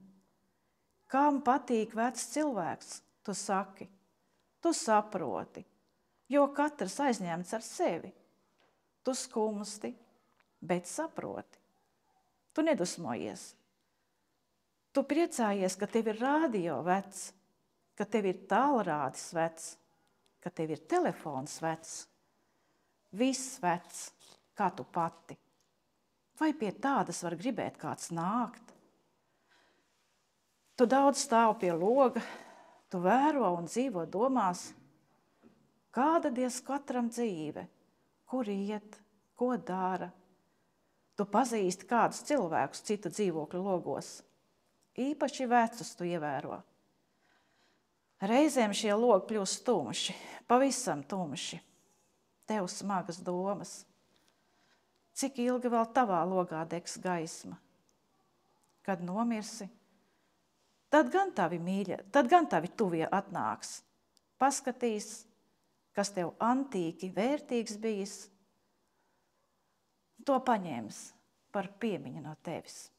Speaker 4: Kam patīk vecs cilvēks, tu saki? Tu saproti, jo katrs aizņemts ar sevi. Tu skumsti, bet saproti. Tu nedusmojies. Tu priecājies, ka tev ir rādio vecs, ka tev ir tālrādis vecs, ka tev ir telefons vecs. Viss vecs, kā tu pati. Vai pie tādas var gribēt kāds nākt? Tu daudz stāv pie loga, tu vēro un dzīvo domās, kāda diez katram dzīve, kur iet, ko dara. Tu pazīsti kādus cilvēkus citu dzīvokļu logos. Īpaši vecus tu ievēro. Reizēm šie logi kļūst tumši, pavisam tumši. Tev smagas domas. Cik ilgi vēl tavā logā degs gaisma? Kad nomirsi, tad gan tavi tuvie atnāks. Paskatīs, kas tev antīgi vērtīgs bijis. To paņēmis par piemiņu no tevis.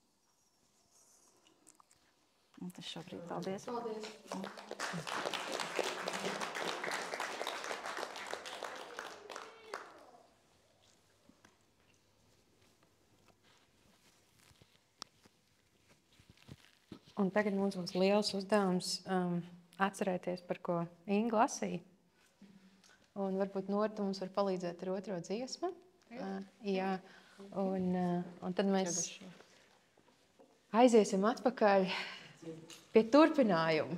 Speaker 4: Un tas šobrīd paldies.
Speaker 3: Paldies.
Speaker 1: Un tagad mums būs liels uzdevums atcerēties, par ko Inga lasīja. Un varbūt Norta mums var palīdzēt ar otro dziesmu. Jā. Un tad mēs aiziesim atpakaļ pie turpinājuma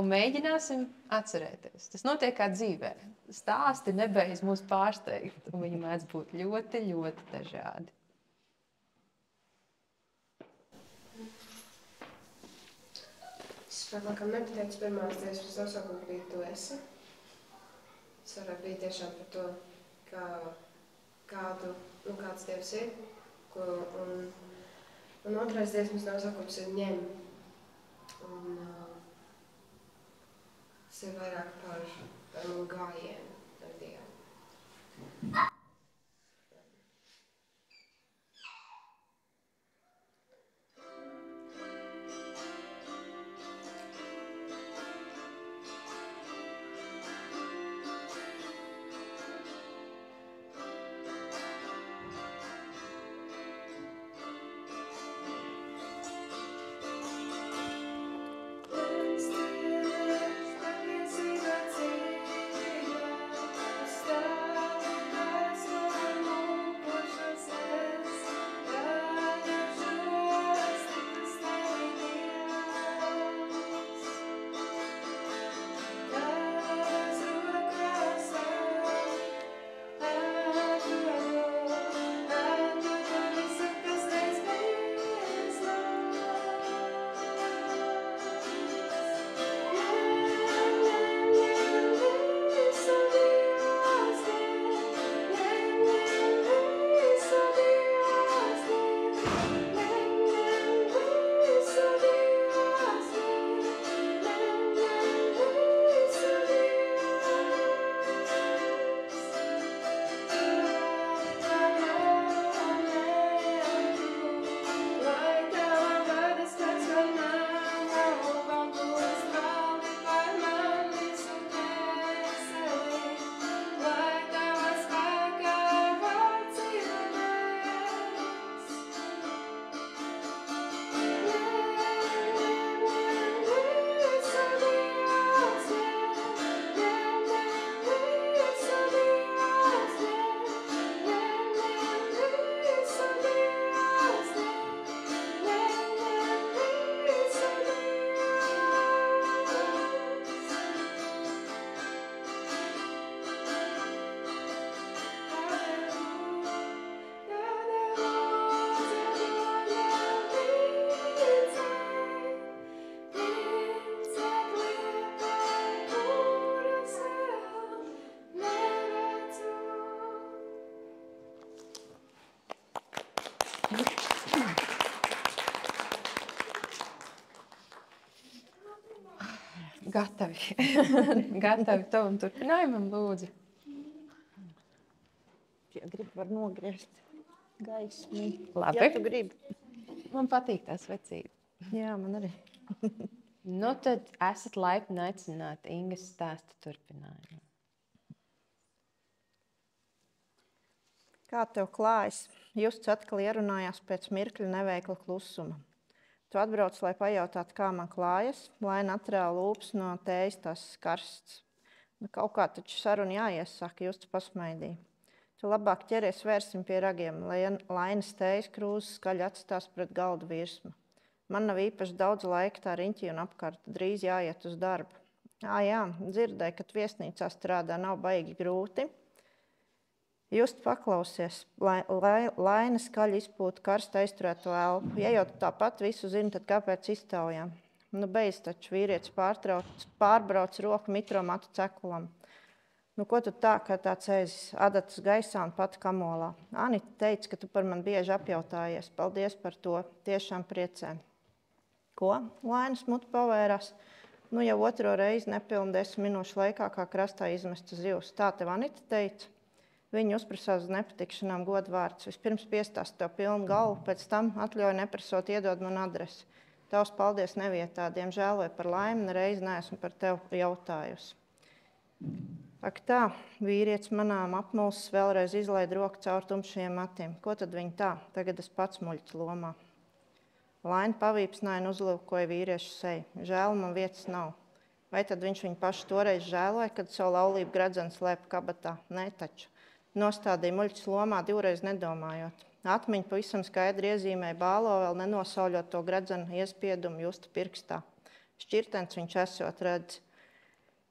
Speaker 1: un mēģināsim atcerēties. Tas notiek kā dzīvē. Stāsti nebeidz mūs pārsteigt, un viņi mēdz būt ļoti, ļoti dažādi.
Speaker 3: Es laikam nepateicu pirmās dziesmas nosaukumu bija Tu esi. Es varētu būt tiešām par to, kāds Dievs ir. Un otrais dziesmas nosaukums ir Ņem. Un tas ir vairāk par manu gājienu ar Dievu.
Speaker 1: Gatavi. Gatavi tavam turpinājumam, lūdzu.
Speaker 2: Ja gribi, var nogriezt gaismu.
Speaker 1: Labi.
Speaker 2: Ja tu gribi.
Speaker 1: Man patīk tā svecība.
Speaker 2: Jā, man arī.
Speaker 1: Nu tad esat laipni aicināti Ingas stāsta turpinājumu.
Speaker 2: Kā tev klājas? Justs atkal ierunājās pēc mirkļa neveikla klusuma. Tu atbrauc, lai pajautātu, kā man klājas, lai naturāli lūps no tējas tas karsts. Kaut kā taču saruna jāiesaka, Justs pasmaidīja. Tu labāk ķeries vērsim pie ragiem, lai lainas tējas krūzes skaļi atstās pret galdu virsmu. Man nav īpaši daudz laika tā riņķī un apkārt, drīz jāiet uz darbu. Jā, dzirdēju, ka viesnīcā strādā nav baigi grūti. Just paklausies, laina skaļi izpūta karsta aizturēto elpu. Ja jau tāpat visu zini, tad kāpēc iztaujām? Nu, beidz taču vīrietis pārbrauc roku mitromatu cekulam. Nu, ko tu tā, kā tāds ēzis, adatas gaisā un pat kamolā? Anita teica, ka tu par man bieži apjautājies. Paldies par to, tiešām priecē. Ko? Lainas muti pavērās. Nu, jau otro reizi nepilnu 10 minūšu laikā, kā krastā izmesta zivs. Tā tev Anita teica. Viņa uzprasās uz nepatikšanām godvārds. Vispirms piestāst tev pilnu galvu, pēc tam atļauja neprasot iedod man adresi. Tavs paldies nevietā, diemžēl vai par laimi, nereiz neesmu par tevi jautājusi. Ak tā, vīrietis manām apmulsis vēlreiz izlaid roku caur tumšajiem matiem. Ko tad viņa tā? Tagad es pats muļķis lomā. Laina pavīpsnāja un uzlūkoja vīriešu seju. Žēl man vietas nav. Vai tad viņš viņu pašu toreiz žēloja, kad savu laulību gradzenu slēpa kabatā? Nē taču. Nostādīja muļķis lomā, divreiz nedomājot. Atmiņa pavisam skaidri iezīmēja bālo, vēl nenosauļot to gredzenu iespiedumu Justa pirkstā. Šķirtens viņš esot redz.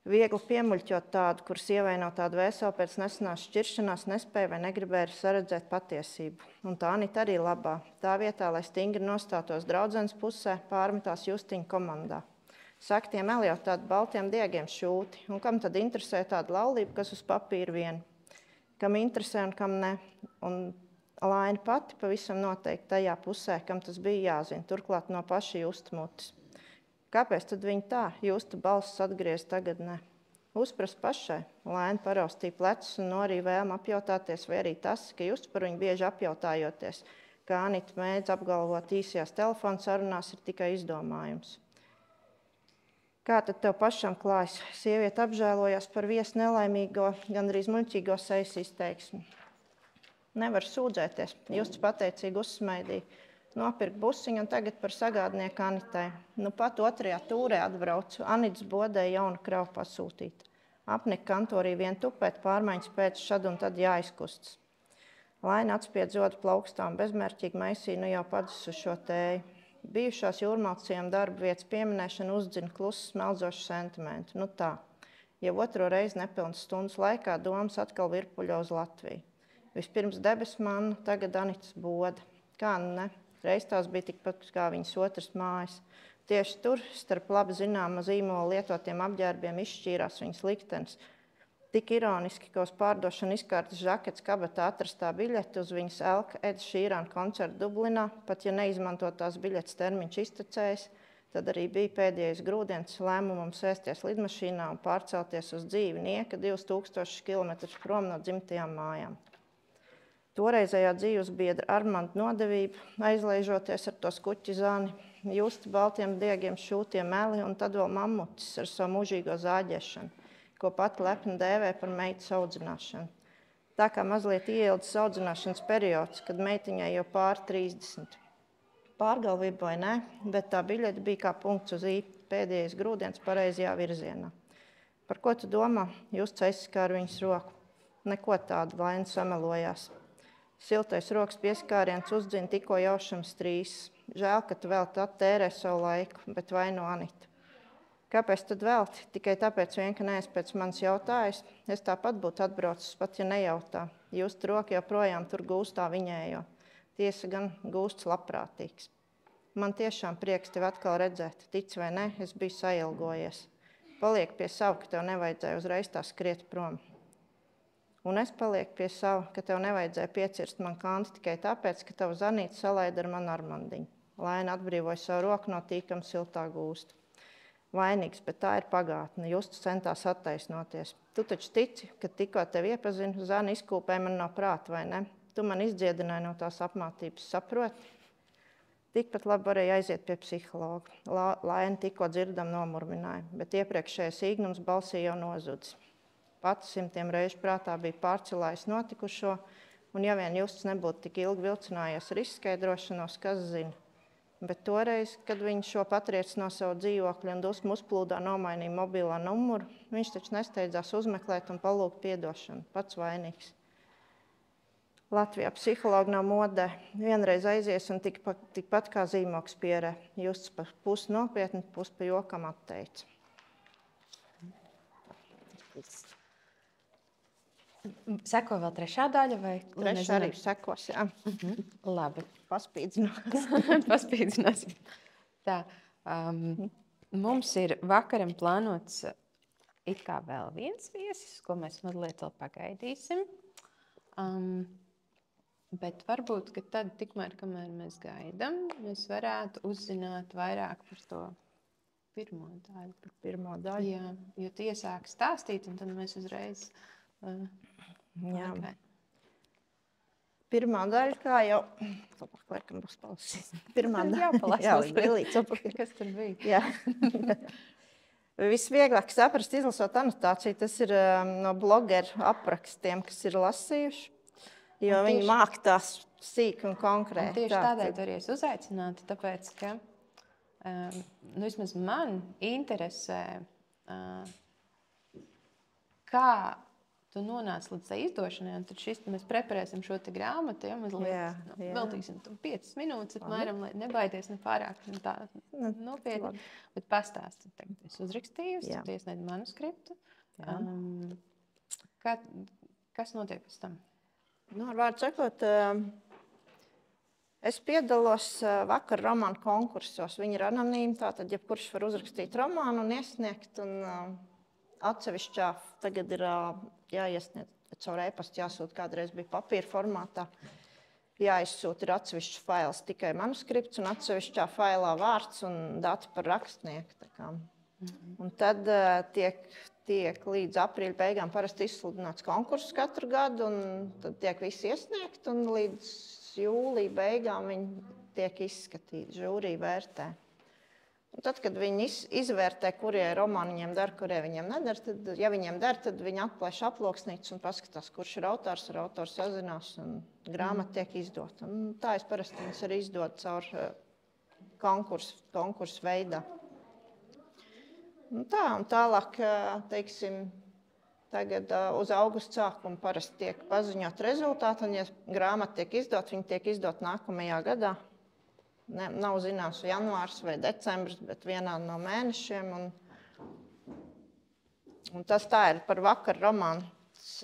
Speaker 2: Viegli piemuļķot tādu, kur sievai no tāda vēsela pēc nesenās šķiršanās nespēja vai negribēja saredzēt patiesību. Un tā Anita arī labā. Tā vietā, lai stingri nostātos draudzenes pusē, pārmetās Justiņa komandā. Saka, tie meli jau tādi baltiem diegiem šūti. Un kam tad interesē tāda laulība, kas uz papīra vien? Kam interesē un kam ne? Un Laina pati pavisam noteikti tajā pusē, kam tas bija jāzina, turklāt no paša Justa mutes. Kāpēc tad viņa tā? Justa balss atgriez, tagad ne. Uzprast pašai. Laina paraustīja plecus un norīja vēlmu apjautāties, vai arī tas, ka Justa par viņu bieži apjautājoties, kā Anita mēdz apgalvot īsajās telefonu sarunās, ir tikai izdomājums. Kā tad tev pašam klājas? Sieviete apžēlojās par viesu nelaimīgo, gandrīz muļķīgo sejas izteiksmi. Nevar sūdzēties. Justs pateicīgi uzsmaidīja. Nopirkt busiņu un tagad par sagādnieku Anitai. Nu pat otrajā tūrē atbraucu. Anits bodēja jaunu kravu pasūtīt. Apnika kantorī vien tupēt, pārmaiņas pēc šad un tad jāizkustas. Laina atspied zodu plaukstām, bezmērķīgi maisīja nu jau padus uz šo tēju. Bijušās jūrmalcījām darba vietas pieminēšana uzdzina klusu smeldzošu sentimentu. Nu tā, jau otro reizi nepilnas stundas laikā domas atkal virpuļo uz Latviju. Vispirms debesu manna, tagad Anitas boda. Kā ne? Reiz tās bija tikpat kā viņas otras mājas. Tieši tur, starp labi zināma zīmola lietotiem apģērbiem, izšķīrās viņas liktenis. Tik ironiski, ka uz pārdošanu izkārtas žakets kabatā atrastā biļete uz viņas Elka Eda Šīrāna koncertu Dublinā, pat ja neizmantotās biļetes termiņš iztecējis, tad arī bija pēdējais grūdienis lēmumam sēsties lidmašīnā un pārcelties uz dzīvi nieka 2000 km prom no dzimtajām mājām. Toreizējā dzīves biedra Armanda nodevība, aizlaižoties ar to skuķi zani, Justa baltiem diegiem šūtiem meli un tad vēl mammutis ar savu mūžīgo zāģēšanu, ko pati lepni dēvē par meitas audzināšanu. Tā kā mazliet ieildes audzināšanas periods, kad meitiņai jau pār 30. Pārgalvība vai ne, bet tā biļete bija kā punkts uz I, pēdējais grūdienis pareizajā virzienā. Par ko tu domā? Justs aizskāra viņas roku. Neko tādu, Laina samelojās. Siltais rokas pieskāriens uzdzina tikko jaušams trīsas. Žēl, ka tu vēl tad tērē savu laiku, bet vaino Anita. Kāpēc tad velti? Tikai tāpēc vien, ka neesi pēc manis jautājis. Es tāpat būtu atbraucis, pat ja nejautā. Justa roka joprojām tur gūstā viņējo. Tiesa gan gūsts labprātīgs. Man tiešām prieks tevi atkal redzēt. Tic vai ne, es biju sailgojies. Paliek pie savu, ka tev nevajadzēja uzreiz tā skriet prom. Un es palieku pie sava, ka tev nevajadzēja piecirst man kanti tikai tāpēc, ka tavu zanīti salaida ar manu Armandiņu. Laina atbrīvoja savu roku no tīkam siltā gūsta. Vainīgs, bet tā ir pagātne. Justs centās attaisnoties. Tu taču tici, ka tikko tevi iepazinu, zani izkūpēja man no prāta, vai ne? Tu man izdziedināji no tās apmātības, saproti? Tikpat labi varēja aiziet pie psihologa. Laina tikko dzirdam nomurmināja, bet iepriekšējais īgnums balsī jau nozudis. Pati 100 reižu prātā bija pārcelājis notikušo, un ja vien Justs nebūtu tik ilgi vilcinājies ar izskaidrošanos, kas zina. Bet toreiz, kad viņš šo patriec no savu dzīvokļu un dusmu uzplūdā nomainīja mobilā numuru, viņš taču nesteidzās uzmeklēt un palūgt piedošanu. Pats vainīgs. Latvijā psihologi nav modē. Vienreiz aizies un tikpat kā zīmoks pierē. Justs pa pusi nopietni, pusi pa jokam atteica.
Speaker 1: Seko vēl trešā daļa? Vai?
Speaker 2: Trešā arī sekos, jā.
Speaker 1: Labi.
Speaker 2: Paspīdzinās.
Speaker 1: Paspīdzinās. Tā, mums ir vakaram plānots it kā vēl viens viesis, ko mēs mazliet vēl pagaidīsim. Bet varbūt, ka tad tikmēr, kamēr mēs gaidām, mēs varētu uzzināt vairāk par to pirmo daļu.
Speaker 2: Par pirmo daļu?
Speaker 1: Jā, jo tu iesāki stāstīt, un tad mēs uzreiz...
Speaker 2: Jā. Pirmā daļa, kā jau... Labāk, laikam būs palasīt. Pirmā daļa. Jā, brīlīts.
Speaker 1: Kas tur bija?
Speaker 2: Jā. Visvieglāk saprast, izlasot anotāciju, tas ir no blogeru aprakstiem, kas ir lasījuši, jo viņi māk tās sīk un konkrēti.
Speaker 1: Un tieši tādēļ tu arī esi uzaicināti, tāpēc, ka vismaz man interesē, kā tu nonāc līdz tā izdošanai, un tad mēs preparēsim šo te grāmatu, ja mazliet veltīsim tam 5 minūtes apmēram, lai nebaidies ne pārāk tā nopietni, bet pastāsti. Tagad es uzrakstījusi, tu iesniedz manuskriptu. Kas notiek pēc tam?
Speaker 2: Ar vārdu sakot, es piedalos vakar romānu konkursos. Viņi ir anonīmi, tātad jebkurš var uzrakstīt romānu un iesniegt. Un atsevišķā tagad ir jāiesniedz caur e-pastu, jāsūt, kādreiz bija papīra formātā. Jāizsūt ir atsevišķs fails tikai manuskripts un atsevišķā failā vārds un dati par rakstnieku. Un tad tiek līdz aprīļa beigām parasti izsludināts konkurss katru gadu, un tad tiek visi iesniegt, un līdz jūlija beigām viņi tiek izskatīti, žūrija vērtē. Un tad, kad viņi izvērtē, kurie romāni viņiem der, kurie viņiem neder, tad, ja viņiem der, tad viņi atplēš aploksnītes un paskatās, kurš ir autors, ar autoru sazinās, un grāmata tiek izdota. Un tā es parasti viņas arī izdodu caur konkursu veidā. Un tālāk, teiksim, tagad uz augusta sākuma parasti tiek paziņot rezultāti, un ja grāmata tiek izdot, viņa tiek izdot nākamajā gadā. Nav zināms janvārs vai decembris, bet vienā no mēnešiem. Un tas tā ir par vakar romāns,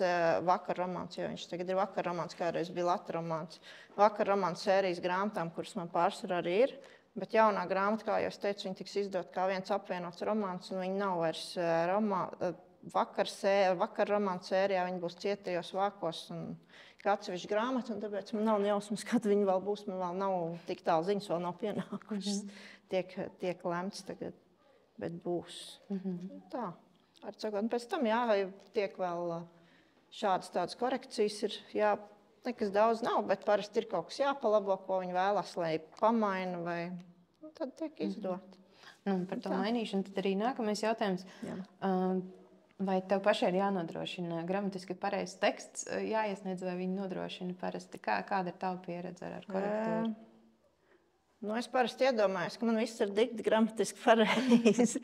Speaker 2: jo viņš tagad ir vakar romāns, kādreiz bija lata romāns. Vakar romāns sērijas grāmatām, kuras man pārsvarā arī ir. Bet jaunā grāmata, kā jau es teicu, viņa tiks izdot kā viens apvienots romāns, un viņa nav vairs vakar romāna sērijā, viņa būs cietajos vākos un kā atsevišķa grāmata, un tāpēc man nav jausmas, kad viņa vēl būs, man vēl nav tik tālu ziņas, vēl nav pienākušas. Tiek lemts tagad, bet būs. Tā, ar sakot, un pēc tam, tiek vēl šādas tādas korekcijas ir, nekas daudz nav, bet parasti ir kaut kas jāpalabo, ko viņi vēlas, lai pamaina, vai tad tiek izdot.
Speaker 1: Par to mainīšanu tad arī nākamais jautājums. Vai tev pašai ir jānodrošina gramatiski pareizs teksts, jāiesniedz, vai viņi nodrošina parasti? Kāda ir tava pieredze ar korektūru?
Speaker 2: Es parasti iedomājos, ka man viss ir dikti gramatiski pareizi.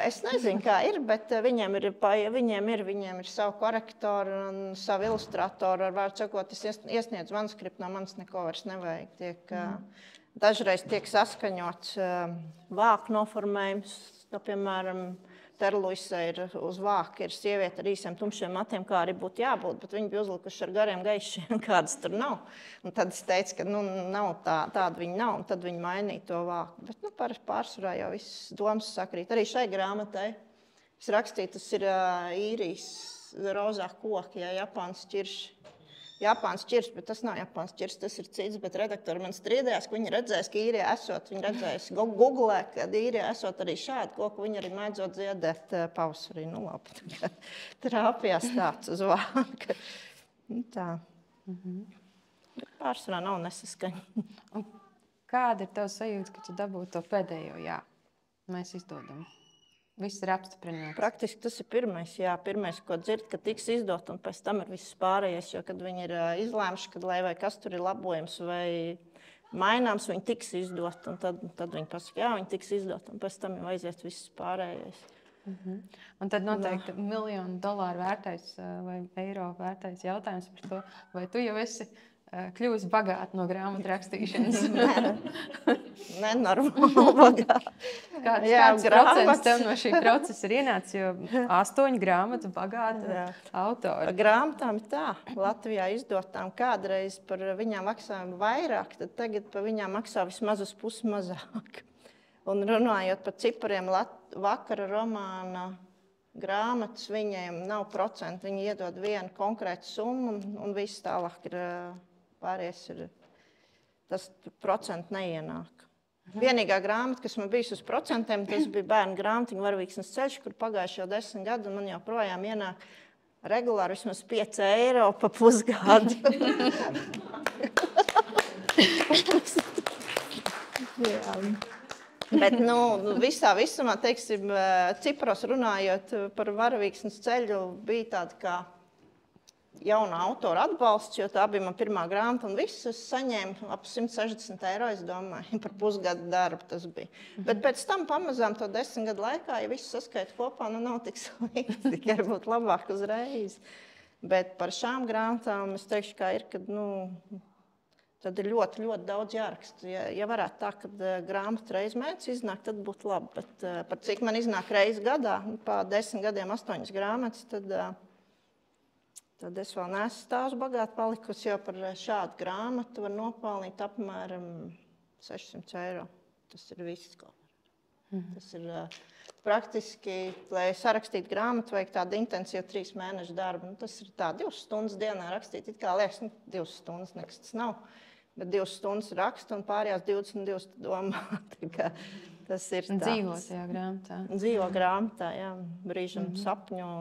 Speaker 2: Es nezinu, kā ir, bet viņiem ir savu korektoru un savu ilustratoru. Ar vārdu sakot, es iesniedzu manuskriptu, no manis neko vairs nevajag. Dažreiz tiek saskaņots vāku noformējums, piemēram, Terluisē ir uz vāka, ir sieviete ar īsiem tumšiem matiem, kā arī būtu jābūt, bet viņi bija uzlikuši ar gariem gaišiem, kādas tur nav. Un tad es teicu, ka nav tāda viņa nav, un tad viņi mainīja to vāku. Bet pārsvarā jau viss domas sakrīt. Arī šai grāmatai es rakstīju, tas ir īrijas rozā koki, Japānas ķirši. Japāns ķirs, bet tas nav Japāns ķirs, tas ir cits, bet redaktori man strīdējās, ka viņi redzēs, ka īrijā esot, viņi redzēs Googlē, ka īrijā esot arī šādu koku, viņi arī mēdzot dziedēt pavasarī. Labi, trāpījās tāds uz vāka. Tā. Pārsvarā nav nesaskaņa.
Speaker 1: Kāda ir tavs sajūta, ka tu dabūtu to pēdējo jā? Mēs izdodam. Viss ir apstiprināts.
Speaker 2: Praktiski tas ir pirmais, ko dzird, ka tiks izdot, un pēc tam ir viss pārējais, jo, kad viņi ir izlēmuši, kad lai vai kas tur ir labojums vai maināms, viņi tiks izdot, un tad viņi pasaka, jā, viņi tiks izdot, un pēc tam jau aiziet viss pārējais.
Speaker 1: Un tad noteikti $1 miljonu vērtais vai eiro vērtais jautājums par to, vai tu jau esi kļūst bagāti no grāmatu rakstīšanas.
Speaker 2: Nenormāli bagāti.
Speaker 1: Kāds procents tev no šī procesa ir ienācis, jo 8 grāmatu bagāta autori?
Speaker 2: Grāmatām ir tā. Latvijā izdotām kādreiz par viņām maksājām vairāk, tad tagad par viņām maksā vismaz uz pusi mazāk. Un runājot par cipariem, vakara romāna grāmatas viņiem nav procentu. Viņi iedod vienu konkrētu summu un viss tālāk ir pārējais ir, tas procentu neienāk. Vienīgā grāmata, kas man bijusi uz procentiem, tas bija bērnu grāmatiņa Varavīksnes ceļš, kur pagājuši jau 10 gadu, un man joprojām ienāk regulāri vismaz 5 eiro pa pusgadu. Bet visā visumā, teiksim, Cipros runājot par Varavīksnes ceļu, bija tāda kā jauna autora atbalsts, jo tā bija man pirmā grāmata, un viss es saņēmu ap 160 eiro, es domāju, par pusgadu darbu tas bija. Bet pēc tam pamazām to 10 gadu laikā, ja visu saskaitu kopā, nu nav tik slikti, tikai varbūt labāk uzreiz. Bet par šām grāmatām es teikšu, kā ir, kad, tad ir ļoti, ļoti daudz jāraksta. Ja varētu tā, kad grāmata reiz mēnesi iznāk, tad būtu labi. Bet par cik man iznāk reizi gadā, pa 10 gadiem 8 grāmatas, tad es vēl neesmu stāžu bagāti palikusi, jo par šādu grāmatu var nopelnīt apmēram 600 eiro. Tas ir viss, ko var. Tas ir praktiski, lai sarakstītu grāmatu, vajag tādu intensīvu 3 mēnešu darbu. Tas ir tā 2 stundas dienā rakstīt. It kā liekas, 2 stundas nekas tas nav. Bet 2 stundas raksta un pārējās 22 domā. Tas ir tāds.
Speaker 1: Dzīvo tajā grāmatā.
Speaker 2: Dzīvo grāmatā, jā. Brīžam sapņo.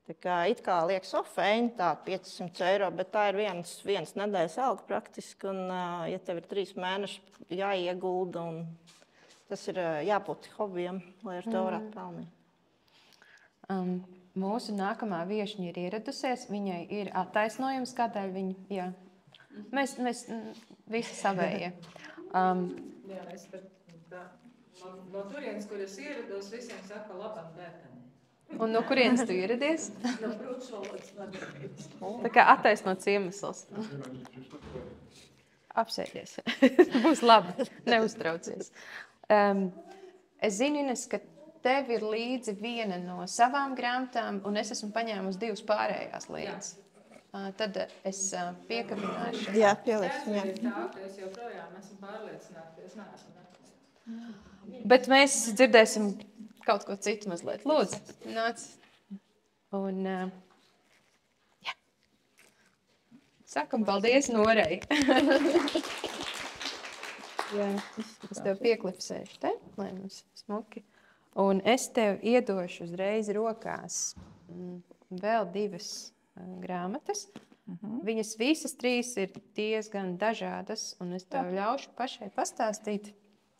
Speaker 2: Tā kā it kā liekas, feini, tā 500 eiro, bet tā ir viens nedēļas alga praktiski. Un, ja tev ir 3 mēneši jāiegulda, un tas ir jābūt hobijam, lai ar to varētu pelnīt.
Speaker 1: Mūsu nākamā viešņa ir ieradusies. Viņai ir attaisnojums, kādēļ viņa... Jā. Mēs visi savējie.
Speaker 4: Jā, es pat no turienes, kur es ierados, visiem saka labam bērtani.
Speaker 1: Un no kurienes tu ieradies?
Speaker 4: No Brūčvalodas vadības.
Speaker 1: Tā kā attaisnots iemesls. Apsēdies. Būs labi, neuztraucies. Es zinu, Ines, ka tev ir līdzi viena no savām grāmatām, un es esmu paņēmusi 2 pārējās līdzi. Tad es piekabināšu.
Speaker 2: Jā, pieliksim. Jā.
Speaker 4: Es joprojām esmu pārliecināta, ka es neesmu nekas.
Speaker 1: Bet mēs dzirdēsim kaut ko citu mazliet. Lūdzu, nāc. Un, jā. Sakam paldies Norei. Jā, es tev pieklipsēšu te, lai mums smuki. Un es tev iedošu uzreiz rokās vēl 2 grāmatas. Viņas visas 3 ir diezgan dažādas, un es tev ļaušu pašai pastāstīt.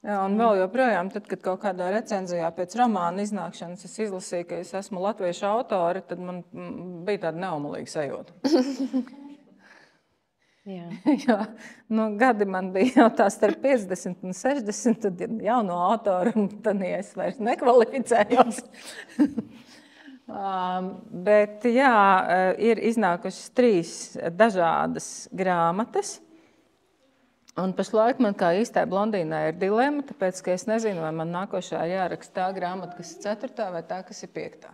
Speaker 5: Jā, un vēl joprojām, tad, kad kaut kādā recenzijā pēc romāna iznākšanas es izlasīju, ka es esmu latviešu autori, tad man bija tāda neumalīga sajūta.
Speaker 1: Jā.
Speaker 5: Jā, gadi man bija jau tā starp 50 un 60, tad ir jauno autoru, un tad es vairs nekvalificējos. Bet jā, ir iznākušas 3 dažādas grāmatas. Un pašlaik man kā īstai blondīnai ir dilemma, tāpēc, ka es nezinu, vai man nākošā jāraksta tā grāmata, kas ir 4. vai tā, kas ir 5.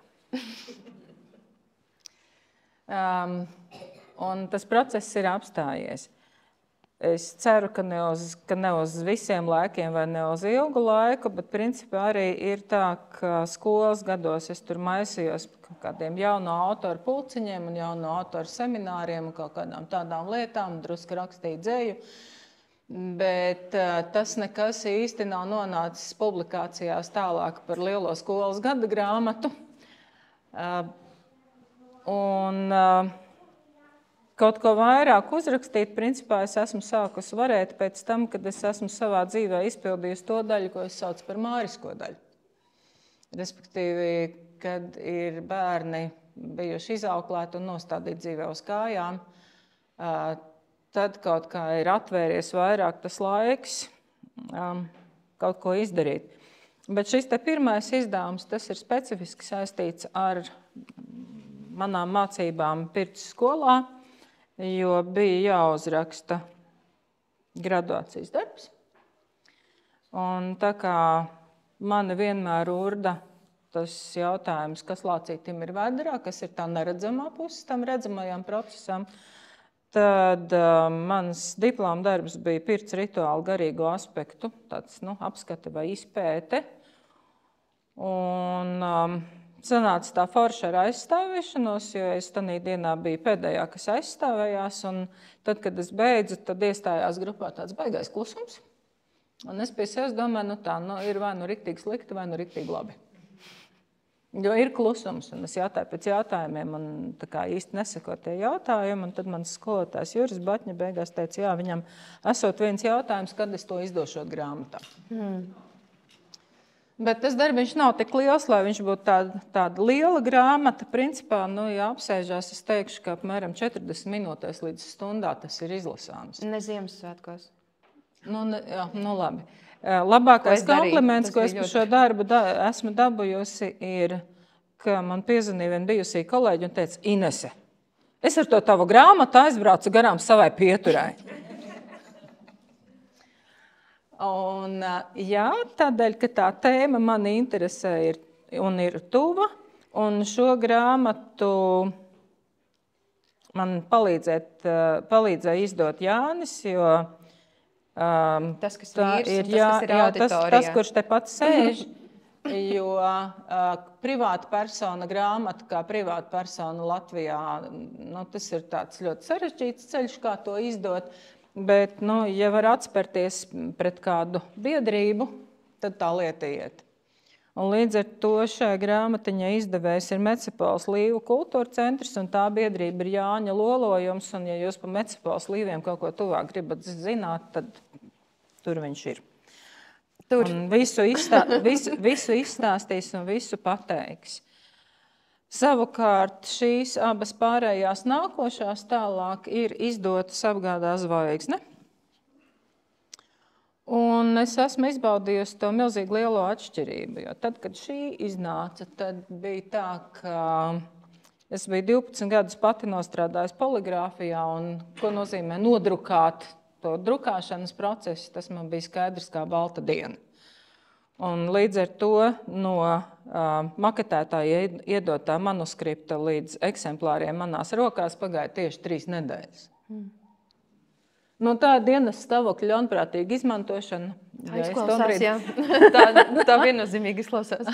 Speaker 5: Un tas process ir apstājies. Es ceru, ka ne uz visiem laikiem vai ne uz ilgu laiku, bet principā arī ir tā, ka skolas gados es tur maisījos par kādiem jauno autoru pulciņiem un jauno autoru semināriem un kaut kādām tādām lietām, drusku rakstīju dzeju. Bet tas nekas īsti nav nonācis publikācijās tālāk par lielo skolas gada grāmatu. Kaut ko vairāk uzrakstīt, principā es esmu sākusi varēt pēc tam, kad es esmu savā dzīvē izpildījusi to daļu, ko es saucu par mārisko daļu. Respektīvi, kad ir bērni bijuši izauklēti un nostādīti dzīvē uz kājām, tad kaut kā ir atvērties vairāk tas laiks kaut ko izdarīt. Bet šis te pirmais izdevums, tas ir specifiski saistīts ar manām mācībām Pirts skolā, jo bija jāuzraksta graduācijas darbs. Un tā kā mani vienmēr urda tas jautājums, kas lācītim ir vēderā, kas ir tā neredzamā puse tam redzamajam procesam, tad mans diploma darbs bija Pirts rituālu garīgo aspektu, tāds apskata vai izpēte. Un sanāca tā forša ar aizstāvēšanos, jo es tanī dienā biju pēdējā, kas aizstāvējās. Un tad, kad es beidzu, tad iestājās grupā tāds baigais klusums. Un es pie sevis domāju, ir vai nu riktīgi slikti, vai nu riktīgi labi. Jo ir klusums, un es jautāju pēc jautājumiem, un tā kā īsti nesako tie jautājumi, un tad mans skolotājs Juris Batņa beigās teica, jā, viņam esot viens jautājums, kad es to izdošot grāmatā. Bet tas darbiņš nav tik liels, lai viņš būtu tāda liela grāmata. Principā, ja apsēžās, es teikšu, ka apmēram 40 minūtēs līdz stundā tas ir izlasāms.
Speaker 1: Ne Ziemassvētkos.
Speaker 5: Labi. Labākais kompliments, ko es par šo darbu esmu dabūjusi, ir, ka man piezvanīja viena bijusī kolēģi un teica, Inese, es ar to tavu grāmatu aizbraucu garām savai pieturai. Un, tādēļ, ka tā tēma mani interesē un ir tuva, un šo grāmatu man palīdzēja izdot Jānis, jo
Speaker 1: tas, kas ir auditorijā.
Speaker 5: Tas, kurš te pats sēž, jo privāta persona grāmata, kā privāta persona Latvijā, tas ir tāds ļoti sarežģīts ceļš, kā to izdot. Bet, ja var atspērties pret kādu biedrību, tad tā lieta iet. Un līdz ar to šajā grāmatiņā izdevējs ir Mecepoles līvu kultūra centrs, un tā biedrība ir Jāņa Lolojums, un ja jūs pa Mecepoles līviem kaut ko tuvāk gribat zināt, tad tur viņš ir. Un visu izstāstīs un visu pateiks. Savukārt šīs abas pārējās nākošās tālāk ir izdotas Apgādā zvaigzne. Un es esmu izbaudījusi to milzīgi lielo atšķirību, jo tad, kad šī iznāca, tad bija tā, ka es biju 12 gadus pati nostrādājusi poligrāfijā, un ko nozīmē nodrukāt to drukāšanas procesu, tas man bija skaidrs kā balta diena. Un līdz ar to no maketētāja iedotā manuskripta līdz eksemplāriem manās rokās pagāja tieši 3 nedēļas. Tā dienas stāvokļa ļaunprātīga izmantošana.
Speaker 1: Tā izklausās, jā. Tā viennozīmīgi izklausās.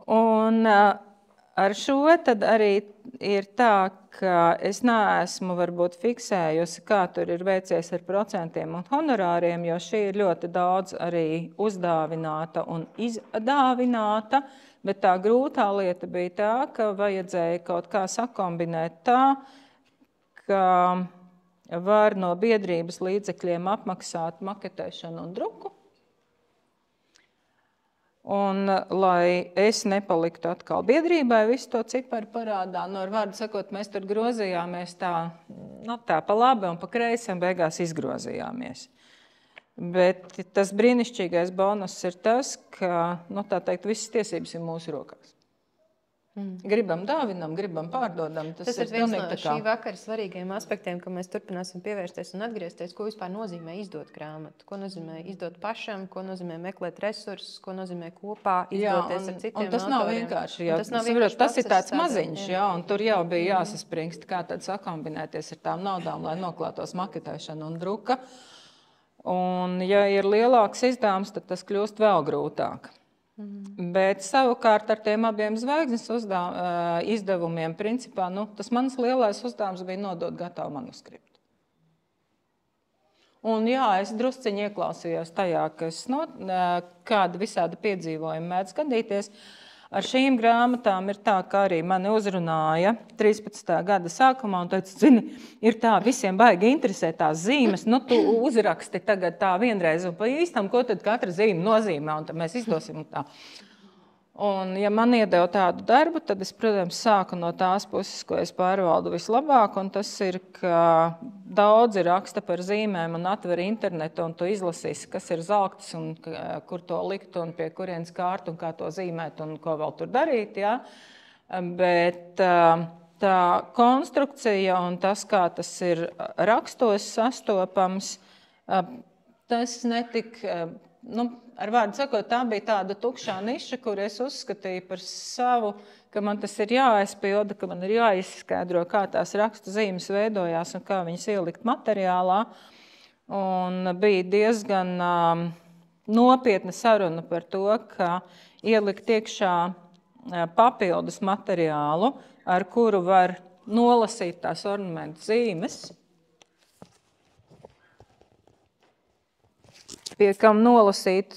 Speaker 5: Un ar šo tad arī ir tā, ka es neesmu varbūt fiksējusi, kā tur ir veicies ar procentiem un honorāriem, jo šī ir ļoti daudz arī uzdāvināta un izdāvināta, bet tā grūtā lieta bija tā, ka vajadzēja kaut kā sakombinēt tā, ka var no biedrības līdzekļiem apmaksāt maketēšanu un druku. Un, lai es nepaliktu atkal biedrībai visu to ciparu parādā, ar vārdu sakot, mēs tur grozījāmies tā pa labi un pa kreisi un beigās izgrozījāmies. Bet tas brīnišķīgais bonus ir tas, ka, tā teikt, visas tiesības ir mūsu rokās. Gribam dāvinam, gribam pārdodam.
Speaker 1: Tas ir viens no šī vakara svarīgajiem aspektiem, ka mēs turpināsim pievērsties un atgriezties, ko vispār nozīmē izdot grāmatu, ko nozīmē izdot pašam, ko nozīmē meklēt resursus, ko nozīmē kopā izdoties ar citiem autoriem.
Speaker 5: Un tas nav vienkārši. Tas ir tāds maziņš, un tur jau bija jāsaspringst, kā tad sakombinēties ar tām naudām, lai noklātos maketēšana un druka. Un, ja ir lielāks izdevums, tad tas kļūst vēl grūtāk. Bet savukārt ar tiem abiem zvaigznes izdevumiem, principā, tas mans lielais uzdevums bija nodot gatavu manuskriptu. Un jā, es drusciņi ieklausījos tajā, kāda visāda piedzīvojuma mēdz gadīties. Ar šīm grāmatām ir tā, ka arī mani uzrunāja 13. gada sākumā un teica, zini, ir tā, visiem baigi interesē tās zīmes, tu uzraksti tagad tā vienreiz un pa īstam, ko tad katra zīme nozīmē, un tad mēs izdosim tā. Un, ja man iedeva tādu darbu, tad es, protams, sāku no tās puses, ko es pārvaldu vislabāk, un tas ir, ka daudzi raksta par zīmēm un atver internetu, un tu izlasīsi, kas ir zelktas, un kur to likt, un pie kurienes kārt, un kā to zīmēt, un ko vēl tur darīt, jā. Bet tā konstrukcija un tas, kā tas ir rakstos sastopams, tas netika... Ar vārdu sakot, tā bija tāda tukšā niša, kur es uzskatīju par savu, ka man tas ir jāaizpilda, ka man ir jāizskaidro, kā tās rakstu zīmes veidojās un kā viņas ielikt materiālā. Un bija diezgan nopietna saruna par to, ka ielikt iekšā papildus materiālu, ar kuru var nolasīt tās ornamentu zīmes. Pie kam nolasīt,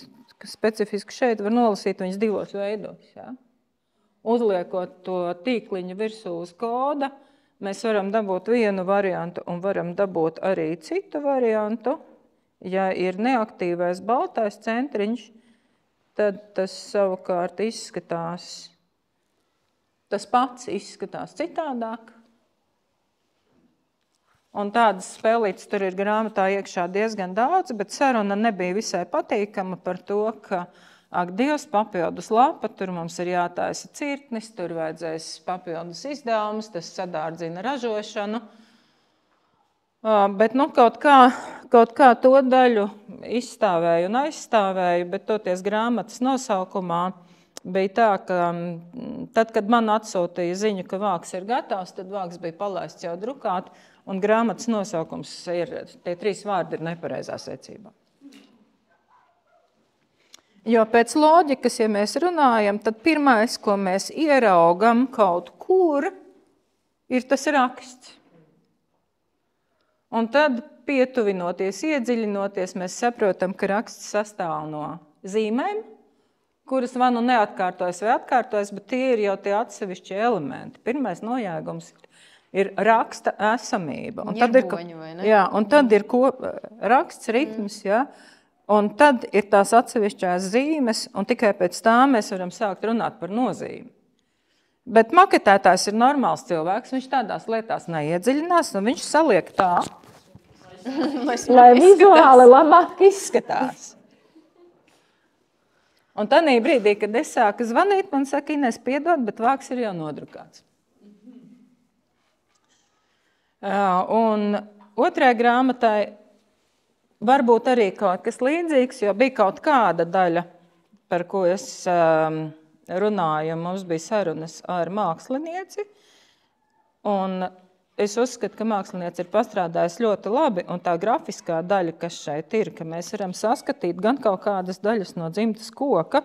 Speaker 5: specifiski šeit var nolasīt viņas 2 veidos. Ja? Uzliekot to tīkliņu virsū uz koda, mēs varam dabūt vienu variantu un varam dabūt arī citu variantu. Ja ir neaktīvais baltais centriņš, tad tas savukārt izskatās, tas pats izskatās citādāk. Un tādas spēlītes tur ir grāmatā iekšā diezgan daudz, bet saruna nebija visai patīkama par to, ka, ak, Dievs, papildus lapa, tur mums ir jātaisa cirtnis, tur vajadzēs papildus izdevumus, tas sadārdzina ražošanu. Bet kaut kā to daļu izstāvēju un aizstāvēju, bet toties grāmatas nosaukumā bija tā, ka tad, kad man atsūtīja ziņu, ka vāks ir gatavs, tad vāks bija palaists jau drukāt, un grāmatas nosaukums ir, tie 3 vārdi ir nepareizā secībā. Jo pēc loģikas, ja mēs runājam, tad pirmais, ko mēs ieraugam kaut kur, ir tas raksts. Un tad, pietuvinoties, iedziļinoties, mēs saprotam, ka raksts sastāv no zīmēm, kuras vai nu neatkārtojas vai atkārtojas, bet tie ir jau tie atsevišķi elementi. Pirmais nojēgums ir raksta esamība. Un tad ir raksts, ritms, un tad ir tās atsevišķās zīmes, un tikai pēc tā mēs varam sākt runāt par nozīmi. Bet maketētājs ir normāls cilvēks, viņš tādās lietās neiedziļinās, un viņš saliek tā, lai vizuāli labāk izskatās. Un tādā brīdī, kad es sāku zvanīt, man saka, Ines, piedod, bet vāks ir jau nodrukāts. Un otrai grāmatai varbūt arī kaut kas līdzīgs, jo bija kaut kāda daļa, par ko es runāju, mums bija sarunas ar mākslinieci. Un es uzskatu, ka mākslinieci ir pastrādājis ļoti labi, un tā grafiskā daļa, kas šeit ir, ka mēs varam saskatīt gan kaut kādas daļas no dzimtas koka,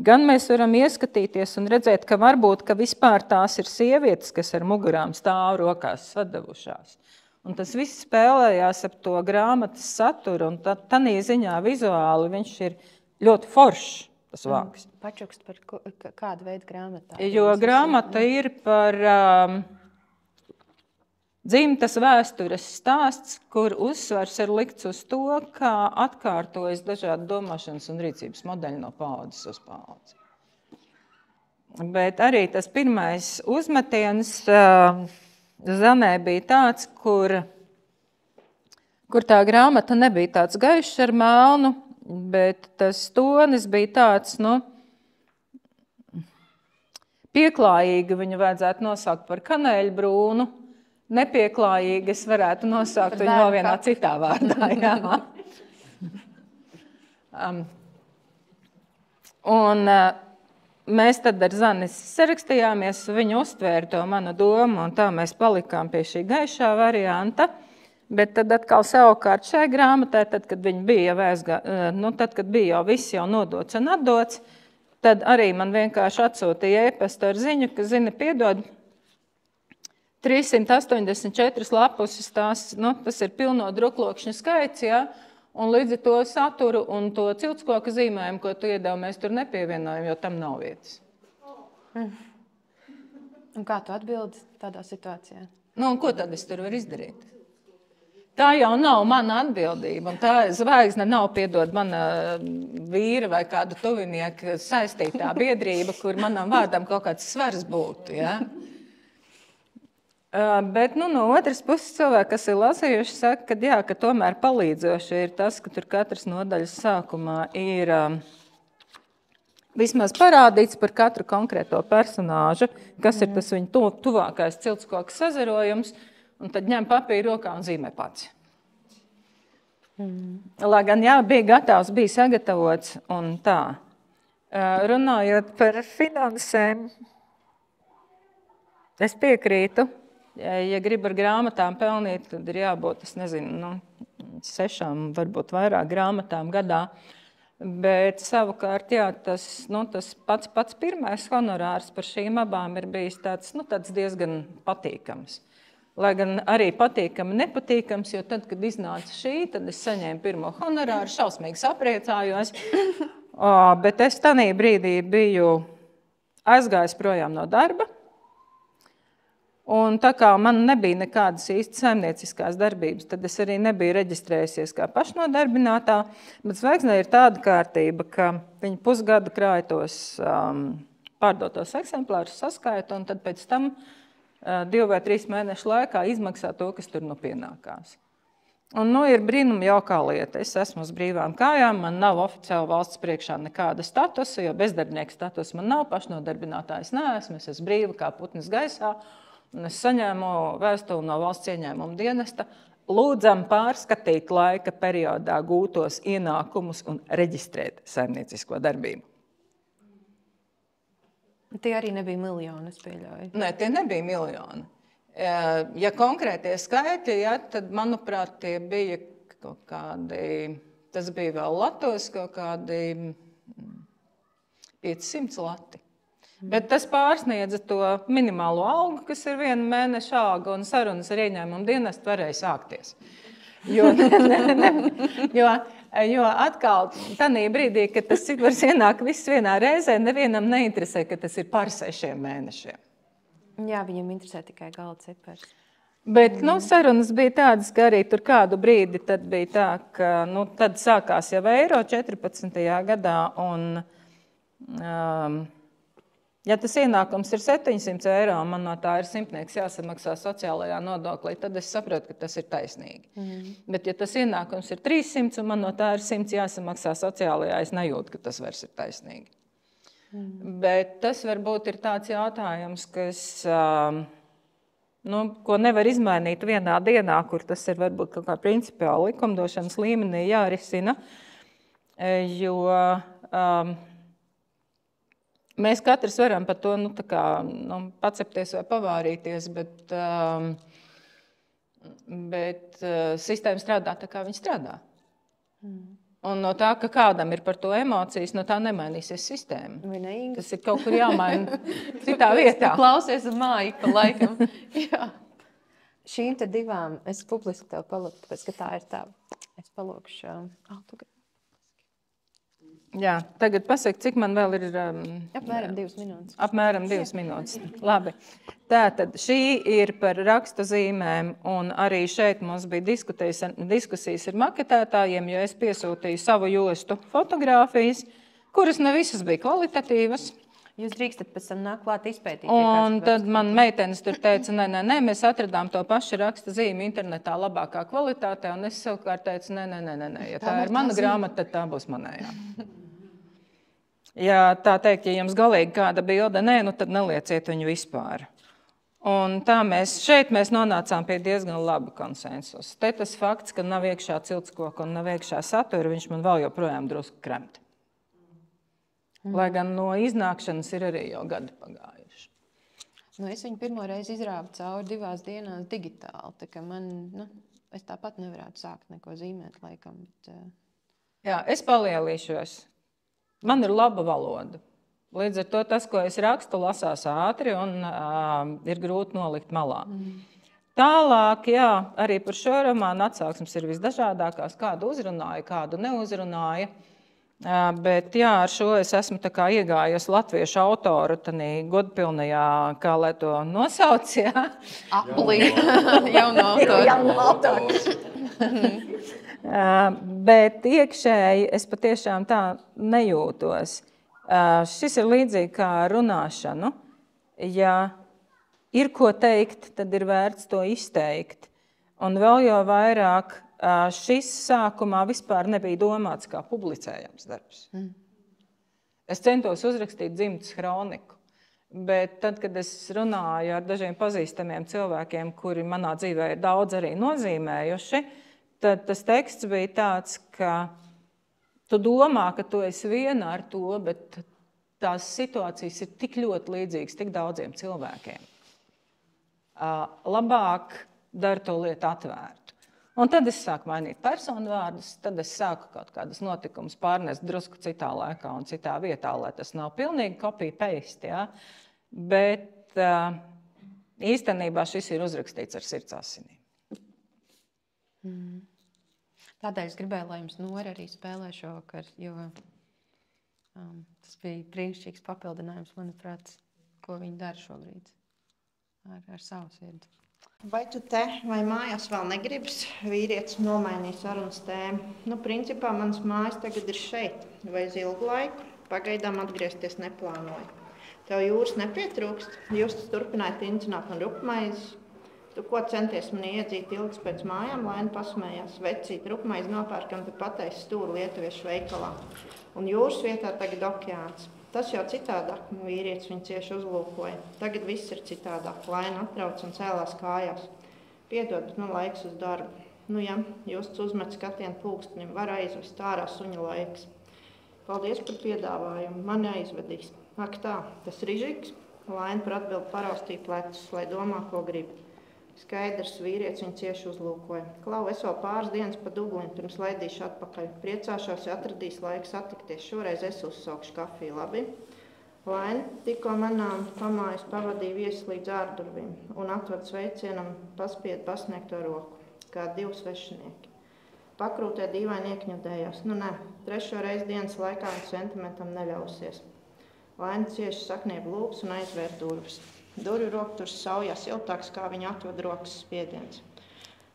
Speaker 5: gan mēs varam ieskatīties un redzēt, ka varbūt, ka vispār tās ir sievietes, kas ar mugurām stāv rokās sadavušās. Un tas viss spēlējās ap to grāmatas saturu, un tādā ziņā vizuāli viņš ir ļoti foršs, tas vāks.
Speaker 1: Pačukst par kādu veidu grāmatā?
Speaker 5: Jo grāmata ir par dzimtas vēstures stāsts, kur uzsvars ir likts uz to, kā atkārtojas dažādi domāšanas un rīcības modeļi no paaudzes uz paudzi. Bet arī tas pirmais uzmetiens Zanē bija tāds, kur tā grāmata nebija tāds gaišs ar melnu, bet tas tonis bija tāds, pieklājīgi viņu vajadzētu nosaukt par kanēļbrūnu, nepieklājīgi es varētu nosaukt viņu vēl vienā citā vārdā. Jā. Un mēs tad ar Zanis sarakstījāmies, viņa uztvēra to manu domu, un tā mēs palikām pie šī gaišā varianta. Bet tad atkal savukārt šai grāmatai, tad, kad viņa bija tad, kad bija jau viss jau nodots un atdots, tad arī man vienkārši atsūtīja e-pastu ar ziņu, ka, zini, piedod, 384 lapuses, tas ir pilno druklokšņa skaits, ja? Un līdz ar to saturu un to ciltskoka zīmējumu, ko tu iedevi, mēs tur nepievienojam, jo tam nav vietas.
Speaker 1: Un kā tu atbildi tādā situācijā?
Speaker 5: Un ko tad es tur varu izdarīt? Tā jau nav mana atbildība, un tā zvaigzne nav, piedod, mana vīra vai kāda tuvinieka saistītā biedrība, kur manam vārdam kaut kāds svars būtu, ja? Bet no otras puses cilvēki, kas ir lasījuši, saka, ka tomēr palīdzoši ir tas, ka tur katras nodaļas sākumā ir vismaz parādīts par katru konkrēto personāžu, kas ir tas viņa tuvākais ciltskoka sazarojums, un tad ņem papīru rokā un zīmē pats. Lai gan bija gatavs, bija sagatavots un tā. Runājot par finansēm, es piekrītu. Ja grib ar grāmatām pelnīt, tad ir jābūt, 6, varbūt vairāk grāmatām gadā. Bet savukārt, tas pats pirmais honorārs par šīm abām ir bijis tāds diezgan patīkams. Lai gan arī patīkami nepatīkams, jo tad, kad iznāca šī, tad es saņēmu pirmo honorāru, šausmīgi sapriecājos. Bet es tādā brīdī biju aizgājis projām no darba. Un tā kā man nebija nekādas īsti saimnieciskās darbības, tad es arī nebiju reģistrējusies kā pašnodarbinātā. Bet Zvaigznei ir tāda kārtība, ka viņi pusgadu krāja tos pārdotos eksemplārus, saskaita, un tad pēc tam 2 vai 3 mēnešu laikā izmaksā to, kas tur pienākās. Un ir brīnum jaukā lieta. Es esmu uz brīvām kājām, man nav oficiāli valsts priekšā nekāda statusa, jo bezdarbnieka status man nav, pašnodarbinātājs neesmu, es esmu brīva kā putnis gaisā, un es saņēmu vēstuli no valsts ieņēmuma dienesta. Lūdzam pārskatīt laika periodā gūtos ienākumus un reģistrēt saimniecisko darbību.
Speaker 1: Tie arī nebija miljoni, es pieļauju.
Speaker 5: Nē, tie nebija miljoni. Ja konkrētie skaitļi, tad, manuprāt, tie bija kaut kādi, tas bija vēl latos, kaut kādi 500 lati. Bet tas pārsniedza to minimālo algu, kas ir 1 mēneša alga, un sarunas ar ieņēmumu dienestu varēja sākties. Jo atkal, tanī brīdī, kad tas cipars ienāk viss vienā reizē, nevienam neinteresē, ka tas ir par 6 mēnešiem.
Speaker 1: Jā, viņam interesē tikai gala cipars.
Speaker 5: Bet sarunas bija tādas, ka arī tur kādu brīdi tad bija tā, ka tad sākās jau eiro 14. gadā, un ja tas ienākums ir 700 eiro, un man no tā ir 100 jāsamaksā sociālajā nodoklī, tad es saprotu, ka tas ir taisnīgi. Bet ja tas ienākums ir 300, un man no tā ir 100 jāsamaksā sociālajā, es nejūtu, ka tas vairs ir taisnīgi. Bet tas varbūt ir tāds jautājums, kas, ko nevar izmainīt vienā dienā, kur tas ir varbūt kaut kā principiāli likumdošanas līmenī jārisina, jo mēs katrs varam par to pacepties vai pavārīties, bet sistēma strādā tā, kā viņa strādā. Un no tā, ka kādam ir par to emocijas, no tā nemainīsies sistēma. Tas ir kaut kur jāmaina citā vietā.
Speaker 1: Klausies uz māju pa laikam. Jā. Šīm te divām es publiski tev palūktu, tāpēc, ka tā ir tava. Es palūkšu.
Speaker 5: Jā, tagad pasaka, cik man vēl ir...
Speaker 1: Apmēram 2 minūtes.
Speaker 5: Apmēram 2 minūtes. Labi. Tātad šī ir par rakstu zīmēm, un arī šeit mums bija diskusijas ar maketētājiem, jo es piesūtīju savu jostu fotogrāfijas, kuras ne visas bija kvalitatīvas.
Speaker 1: Jūs drīkstat pēc tam nāk klāt izpētīt.
Speaker 5: Un tad man meitenes tur teica, nē, mēs atradām to pašu raksta zīmi internetā labākā kvalitātē, un es savukārt teicu, nē, ja tā ir mana grāmata, tad tā būs manējā. Ja tā teikt, ja jums galīgi kāda bilde, tad nelieciet viņu vispār. Un tā šeit mēs nonācām pie diezgan laba konsensusa. Te tas fakts, ka nav iekšā ciltskoka un nav iekšā satura, viņš man vēl joprojām drusku kremt. Lai gan no iznākšanas ir arī jau gadi pagājuši.
Speaker 1: Es viņu pirmo reizi izrāvu cauri 2 dienās digitāli, tā ka es tāpat nevarētu sākt neko zīmēt laikam. Bet...
Speaker 5: Jā, es palielīšos. Man ir laba valoda. Līdz ar to tas, ko es rakstu, lasās ātri un ir grūti nolikt malā. Tālāk, jā, arī par šo romānu atsauksmes ir visdažādākās. Kādu uzrunāja, kādu neuzrunāja. Bet jā, ar šo es esmu tā kā iegājusi latviešu autoru tanī godpilnajā, kā lai to nosauc, jā?
Speaker 1: Aplī, jauno autoru.
Speaker 5: Bet iekšēji es patiešām tā nejūtos. Šis ir līdzīgi kā runāšanu. Ja ir ko teikt, tad ir vērts to izteikt. Un vēl jau vairāk šis sākumā vispār nebija domāts kā publicējams darbs. Es centos uzrakstīt dzimtes kroniku, bet tad, kad es runāju ar dažiem pazīstamiem cilvēkiem, kuri manā dzīvē ir daudz arī nozīmējuši, tad tas teksts bija tāds, ka tu domā, ka tu esi viena ar to, bet tās situācijas ir tik ļoti līdzīgas tik daudziem cilvēkiem. Labāk dar to lietu atvērtu. Un tad es sāku mainīt personu vārdus, tad es sāku kaut kādas notikumus pārnest drusku citā laikā un citā vietā, lai tas nav pilnīgi copy-paste, ja? Bet īstenībā šis ir uzrakstīts ar sirds asinīm.
Speaker 1: Tādēļ es gribēju, lai jums Nora arī spēlē šovakar, jo tas bija brīnišķīgs papildinājums, manuprāt, ko viņi dara šobrīd. ar savu sirdi.
Speaker 2: Vai tu te vai mājās vēl negribas vīrietis nomainīt sarunas tēmu? Nu, principā manas mājas tagad ir šeit, vai uz ilgu laiku, pagaidām atgriezties neplānoju. Tev jūras nepietrūkst, jūs turpināt indzināt man rupmaizes. Tu ko centies man iedzīt ilgs pēc mājām, Laina pasmējās. Vecīt, rupmaizi nopērkam te pateicis stūru lietuviešu veikalā. Un jūras vietā tagad okeāns. Tas jau citādāk, vīrietis viņu cieši uzlūkoja. Tagad viss ir citādāk. Laina atrauc un cēlās kājās. Piedod, bet man laiks uz darbu. Nu ja, jūs uzmet skatienu pulkstenim, var aizvest ārā suņa laiks. Paldies par piedāvājumu, mani aizvedīs. Ak tā, tas rižiks? Laina par atbildi paraustīja plecus, lai domā, ko grib. Skaidrs, vīrietis viņu cieši uzlūkoja. Klau, es vēl pāris dienas pa Dublinu pirms laidīšu atpakaļ. Priecāšos, ja atradīs laiku satikties. Šoreiz es uzsaukšu kafiju, labi? Laina tikko manām pamājas pavadīja viesu līdz ārdurvīm un atved sveicienam paspied pasniegto roku, kā 2 svešinieki. Pakrūtē dīvaini iekņudējās. Nu ne, 3. reizi dienas laikā viņa sentimentam neļausies. Laina cieši saknieb lūpas un aizvēr durvis. Durvju rokturs saujās ilgtāks, kā viņa atved rokas spiediens.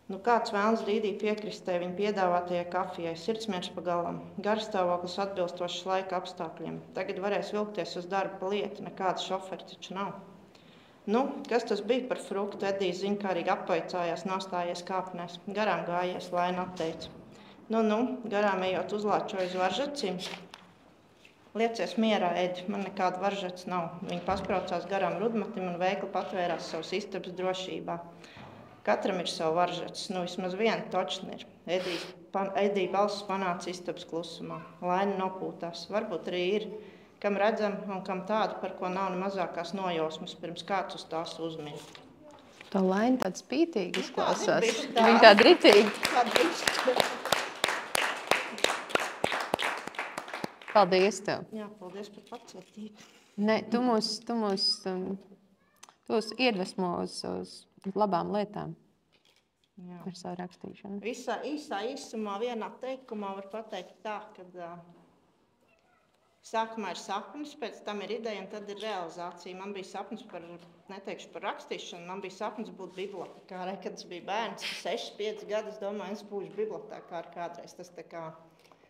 Speaker 2: Nu, kāds vēlns brīdī piekristē viņa piedāvātajai kafijai, sirdsmiers pa galam, garstāvoklis atbilstošs laika apstākļiem. Tagad varēs vilkties uz darbu pa lietu, nekāds šoferi taču nav. Nu, kas tas bija par fruktu? Edijs ziņkārīgi apvaicājās, nostājies kāpnēs. Garām gājies, Laina atteica. Nu, garām ejot uzlāčoja uz varžacīm. Liecies mierā, Edi, man nekāda varžats nav. Viņa paspraucās garām rudmatim un veikli patvērās savas istabas drošībā. Katram ir savu varžats, nu vismaz viena točna ir. Edija balss panāca istabas klusumā. Laina nopūtās, varbūt arī ir, kam redzam un kam tādu, par ko nav ne mazākās nojausmas, pirms kāds uz tās uzmin.
Speaker 1: Tā Laina tāda spītīga izklausās.
Speaker 2: Tā.
Speaker 1: Viņa tāda ritīgi. Paldies tev.
Speaker 2: Jā, paldies par pacietību.
Speaker 1: Ne, tu mūs iedvesmo uz labām lietām.
Speaker 2: Jā.
Speaker 1: Ar savu rakstīšanu.
Speaker 2: Īsumā vienā teikumā var pateikt tā, ka sākumā ir sapnis, pēc tam ir ideja un tad ir realizācija. Man bija sapnis neteikšu par rakstīšanu, man bija sapnis būt bibliotekārai, kad es biju bērns, 6-5 gadus, domāju, es būšu bibliotekāra kādreiz. Tas tā kā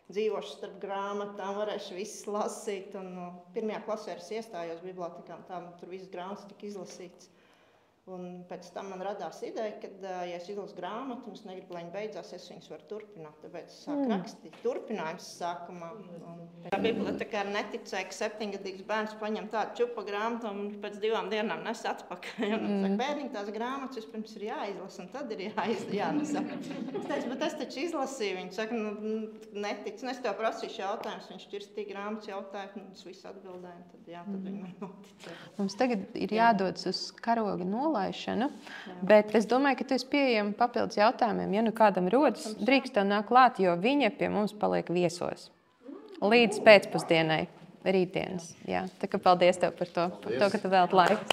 Speaker 2: dzīvošu starp grāmatām, varēšu visas lasīt. Un 1. klasē es iestājos bibliotekām, tur visas grāmatas tika izlasītas. Un pēc tam man radās ideja, ka, ja es izlasu grāmatu, un es negribu, lai viņi beidzās, es viņus varu turpināt. Tāpēc es sāku rakstīt. Turpinājums sākumā. Tā bibliotekāra neticēja, ka 7-gadīgs bērns paņem tādu čupa grāmatu un pēc 2 dienām nes atpakaļ. Un saka, bērniņ, tās grāmatas vispirms ir jāizlasa, un tad ir jānesaka. Es teicu, bet es taču izlasīju. Viņi saka, netic. Un es tev prasīšu jautājumus, viņš šķirstīja grāmatas jautājumu, un es visu atbildēju. Tad viņi man noticēja.
Speaker 1: Mums tagad ir jādodas uz karoga nolaišanu, bet es domāju, ka tu esi pieejama papildus jautājumiem. Ja nu kādam rodas, drīkst tev nāk klāt, jo viņa pie mums paliek viesos. Līdz pēcpusdienai, rītdienas. Jā. Tā kā paldies tev par to, ka tu velti laiku.